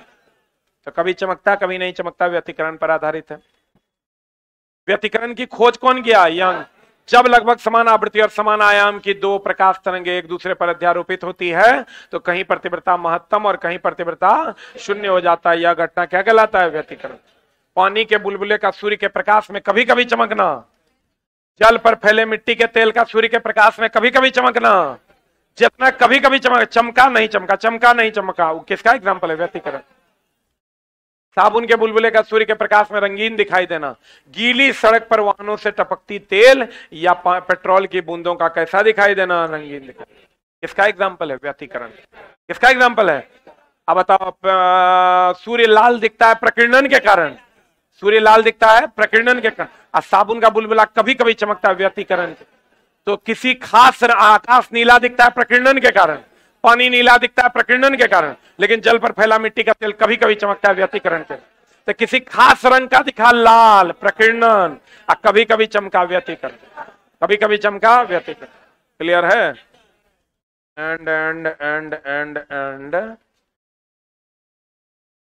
तो कभी चमकता, कभी नहीं चमकता, व्यतिकरण पर आधारित है। व्यतिकरण की खोज कौन किया? यंग। जब लगभग समान आवृत्ति और समान आयाम की दो प्रकाश तरंगें एक दूसरे पर अध्यारोपित होती है, तो कहीं पर तीव्रता महत्तम और कहीं पर तीव्रता शून्य हो जाता है। यह घटना क्या कहलाता है? व्यतिकरण। पानी के बुलबुले का सूर्य के प्रकाश में कभी कभी चमकना, जल पर फैले मिट्टी के तेल का सूर्य के प्रकाश में कभी कभी चमकना, जितना कभी कभी चमका नहीं चमका, चमका नहीं चमका, वो किसका एग्जाम्पल है? व्यतिकरण। साबुन के बुलबुले का सूर्य के प्रकाश में रंगीन दिखाई देना, गीली सड़क पर वाहनों से टपकती तेल या पेट्रोल की बूंदों का कैसा दिखाई देना? रंगीन दिखाई। किसका एग्जाम्पल है? व्यतिकरण। किसका एग्जाम्पल है? अब बताओ, सूर्य लाल दिखता है प्रकीर्णन के कारण, सूर्य लाल दिखता है प्रकीर्णन के कारण, और साबुन का बुलबुला कभी कभी चमकता है व्यतिकरण। तो किसी खास आकाश नीला दिखता है प्रकीर्णन के कारण, पानी नीला दिखता है प्रकीर्णन के कारण, लेकिन जल पर फैला मिट्टी का तेल कभी कभी चमकता है व्यतिकरण के। तो किसी खास रंग का दिखा लाल प्रकीर्णन, और कभी कभी चमका व्यतिकरण, कभी कभी चमका व्यतिकरण। क्लियर है? And and and and and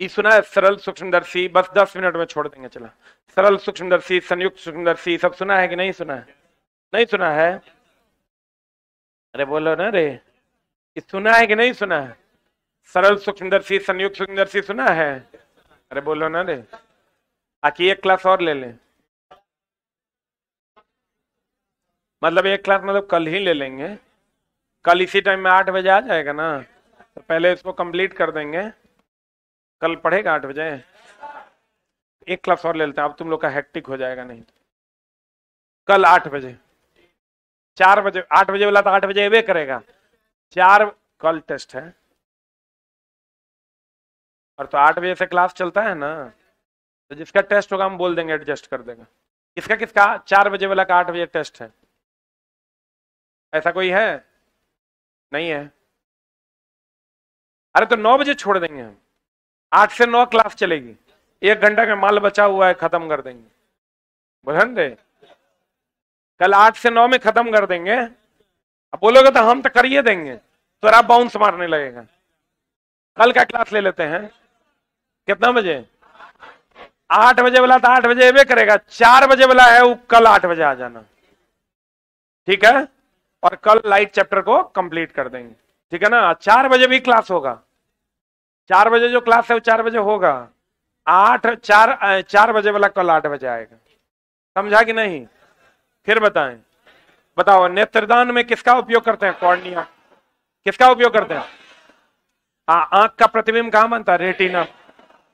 ये सुना है? सरल सूक्ष्मदर्शी, बस 10 मिनट में छोड़ देंगे। चला, सरल सूक्ष्मदर्शी, संयुक्त सूक्ष्मदर्शी, सब सुना है कि नहीं सुना है? नहीं सुना है? अरे बोलो ना रे, सुना है कि नहीं सुना है? सरल सूक्ष्मदर्शी, संयुक्त सूक्ष्मदर्शी सुना है? अरे बोलो ना रे, आकी एक क्लास और ले लें। मतलब एक क्लास मतलब कल ही ले लेंगे, कल इसी टाइम में 8 बजे आ जाएगा ना, तो पहले इसको कंप्लीट कर देंगे, कल पढ़ेगा 8 बजे। एक क्लास और ले लेते हैं, अब तुम लोग का हेक्टिक हो जाएगा नहीं। कल 8 बजे, 4 बजे, 8 बजे वाला तो 8 बजे वे करेगा, 4 कल टेस्ट है, और तो 8 बजे से क्लास चलता है ना, तो जिसका टेस्ट होगा हम बोल देंगे, एडजस्ट कर देगा। किसका किसका 4 बजे वाला का 8 बजे टेस्ट है? ऐसा कोई है? नहीं है? अरे तो 9 बजे छोड़ देंगे हम, 8 से 9 क्लास चलेगी, 1 घंटा का माल बचा हुआ है, खत्म कर देंगे। बुझन दे, कल 8 से 9 में खत्म कर देंगे। अब बोलोगे तो हम तो करिए देंगे, तो आप बाउंस मारने लगेगा। कल का क्लास ले लेते हैं, कितना बजे? 8 बजे वाला तो 8 बजे वे करेगा, 4 बजे वाला है वो कल 8 बजे आ जाना, ठीक है? और कल लाइट चैप्टर को कंप्लीट कर देंगे, ठीक है ना? 4 बजे भी क्लास होगा, 4 बजे जो क्लास है वो 4 बजे होगा, 4 बजे वाला कल 8 बजे आएगा। समझा कि नहीं? फिर बताएं, बताओ नेत्रदान में किसका उपयोग करते हैं? कॉर्निया। किसका उपयोग करते हैं? आंख का प्रतिबिंब कहां बनता है? रेटिना।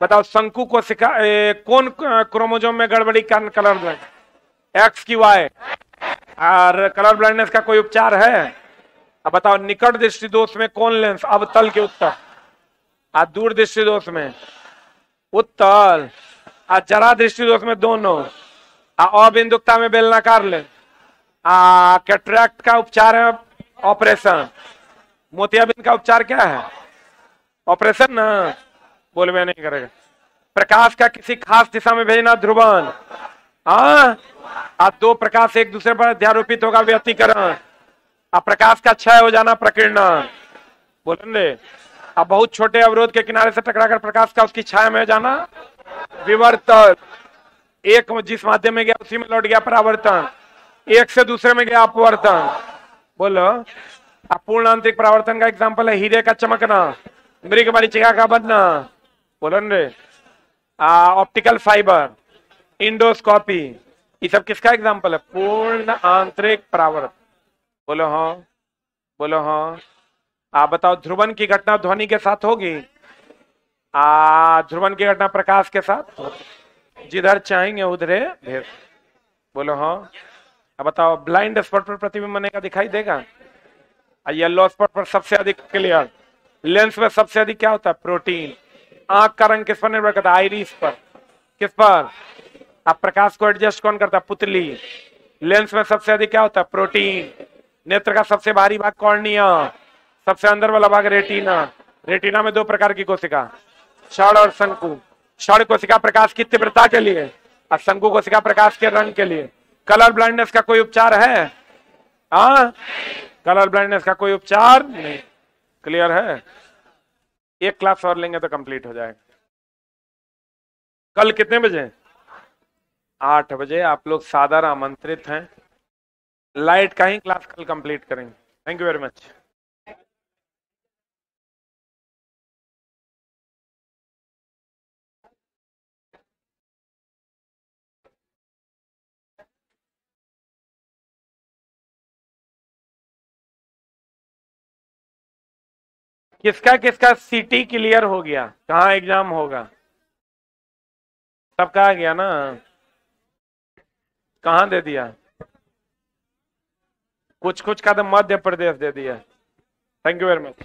बताओ शंकु को कौन क्रोमोजोम में गड़बड़ी कारण कलर ब्लाइंड? एक्स की वाई। और कलर ब्लाइंडनेस का कोई उपचार है? अब बताओ निकट दृष्टि दोष में कौन लेंस अवतल के उत्तर, और दूर दृष्टि दोष में उत्तल, और जरा दृष्टि दोष में दोनों, अबिंदुकता में बेलनाकार लेंस। कैटरैक्ट का उपचार है ऑपरेशन। मोतियाबिंद का उपचार क्या है? ऑपरेशन ना, बोल में नहीं करेगा। प्रकाश का किसी खास दिशा में भेजना ध्रुवन। दो प्रकाश एक दूसरे पर अध्यारोपित होगा व्यतिकरण। अब प्रकाश का क्षय हो जाना प्रकीर्णन। बोलेंगे अब बहुत छोटे अवरोध के किनारे से टकराकर प्रकाश का उसकी छाया में जाना विवर्तन। एक जिस माध्यम में गया उसी में लौट गया परावर्तन, एक से दूसरे में गया अपवर्तन। बोलो पूर्ण आंतरिक परावर्तन का एग्जांपल है हीरे का चमकना, मृग मरीचिका का बनना। बोलो रे ऑप्टिकल फाइबर, इंडोस्कोपी, ये सब किसका एग्जांपल है? पूर्ण आंतरिक परावर्तन। बोलो हाँ, बोलो हाँ। आप बताओ ध्रुवन की घटना ध्वनि के साथ होगी? ध्रुवन की घटना प्रकाश के साथ, जिधर चाहेंगे उधरे भेद। बोलो हाँ। अब बताओ ब्लाइंड स्पॉट पर प्रतिबिंब बनने का दिखाई देगा? येलो स्पॉट पर सबसे अधिक क्लियर। लेंस में सबसे अधिक क्या होता है? प्रोटीन। आंख का रंग किस पर निर्भर करता है? आइरिस पर। किस पर? अब प्रकाश को एडजस्ट कौन करता है? पुतली। लेंस में सबसे अधिक क्या होता है? प्रोटीन। नेत्र का सबसे बाहरी भाग कॉर्निया, सबसे अंदर वाला भाग रेटिना। रेटिना में 2 प्रकार की कोशिका, क्षण और शंकु। क्षण कोशिका प्रकाश की तीव्रता के लिए, और शंकु कोशिका प्रकाश के रंग के लिए। कलर ब्लाइंडनेस का कोई उपचार है? कलर ब्लाइंडनेस का कोई उपचार नहीं। क्लियर है? एक क्लास और लेंगे तो कंप्लीट हो जाएगा। कल कितने बजे? 8 बजे। आप लोग सादर आमंत्रित हैं। लाइट का ही क्लास कल कंप्लीट करेंगे। Thank you very much. किसका किसका सीटी क्लियर हो गया? कहाँ एग्जाम होगा? सबका आ गया ना? कहाँ दे दिया? कुछ कुछ का तो मध्य प्रदेश दे दिया। Thank you very much.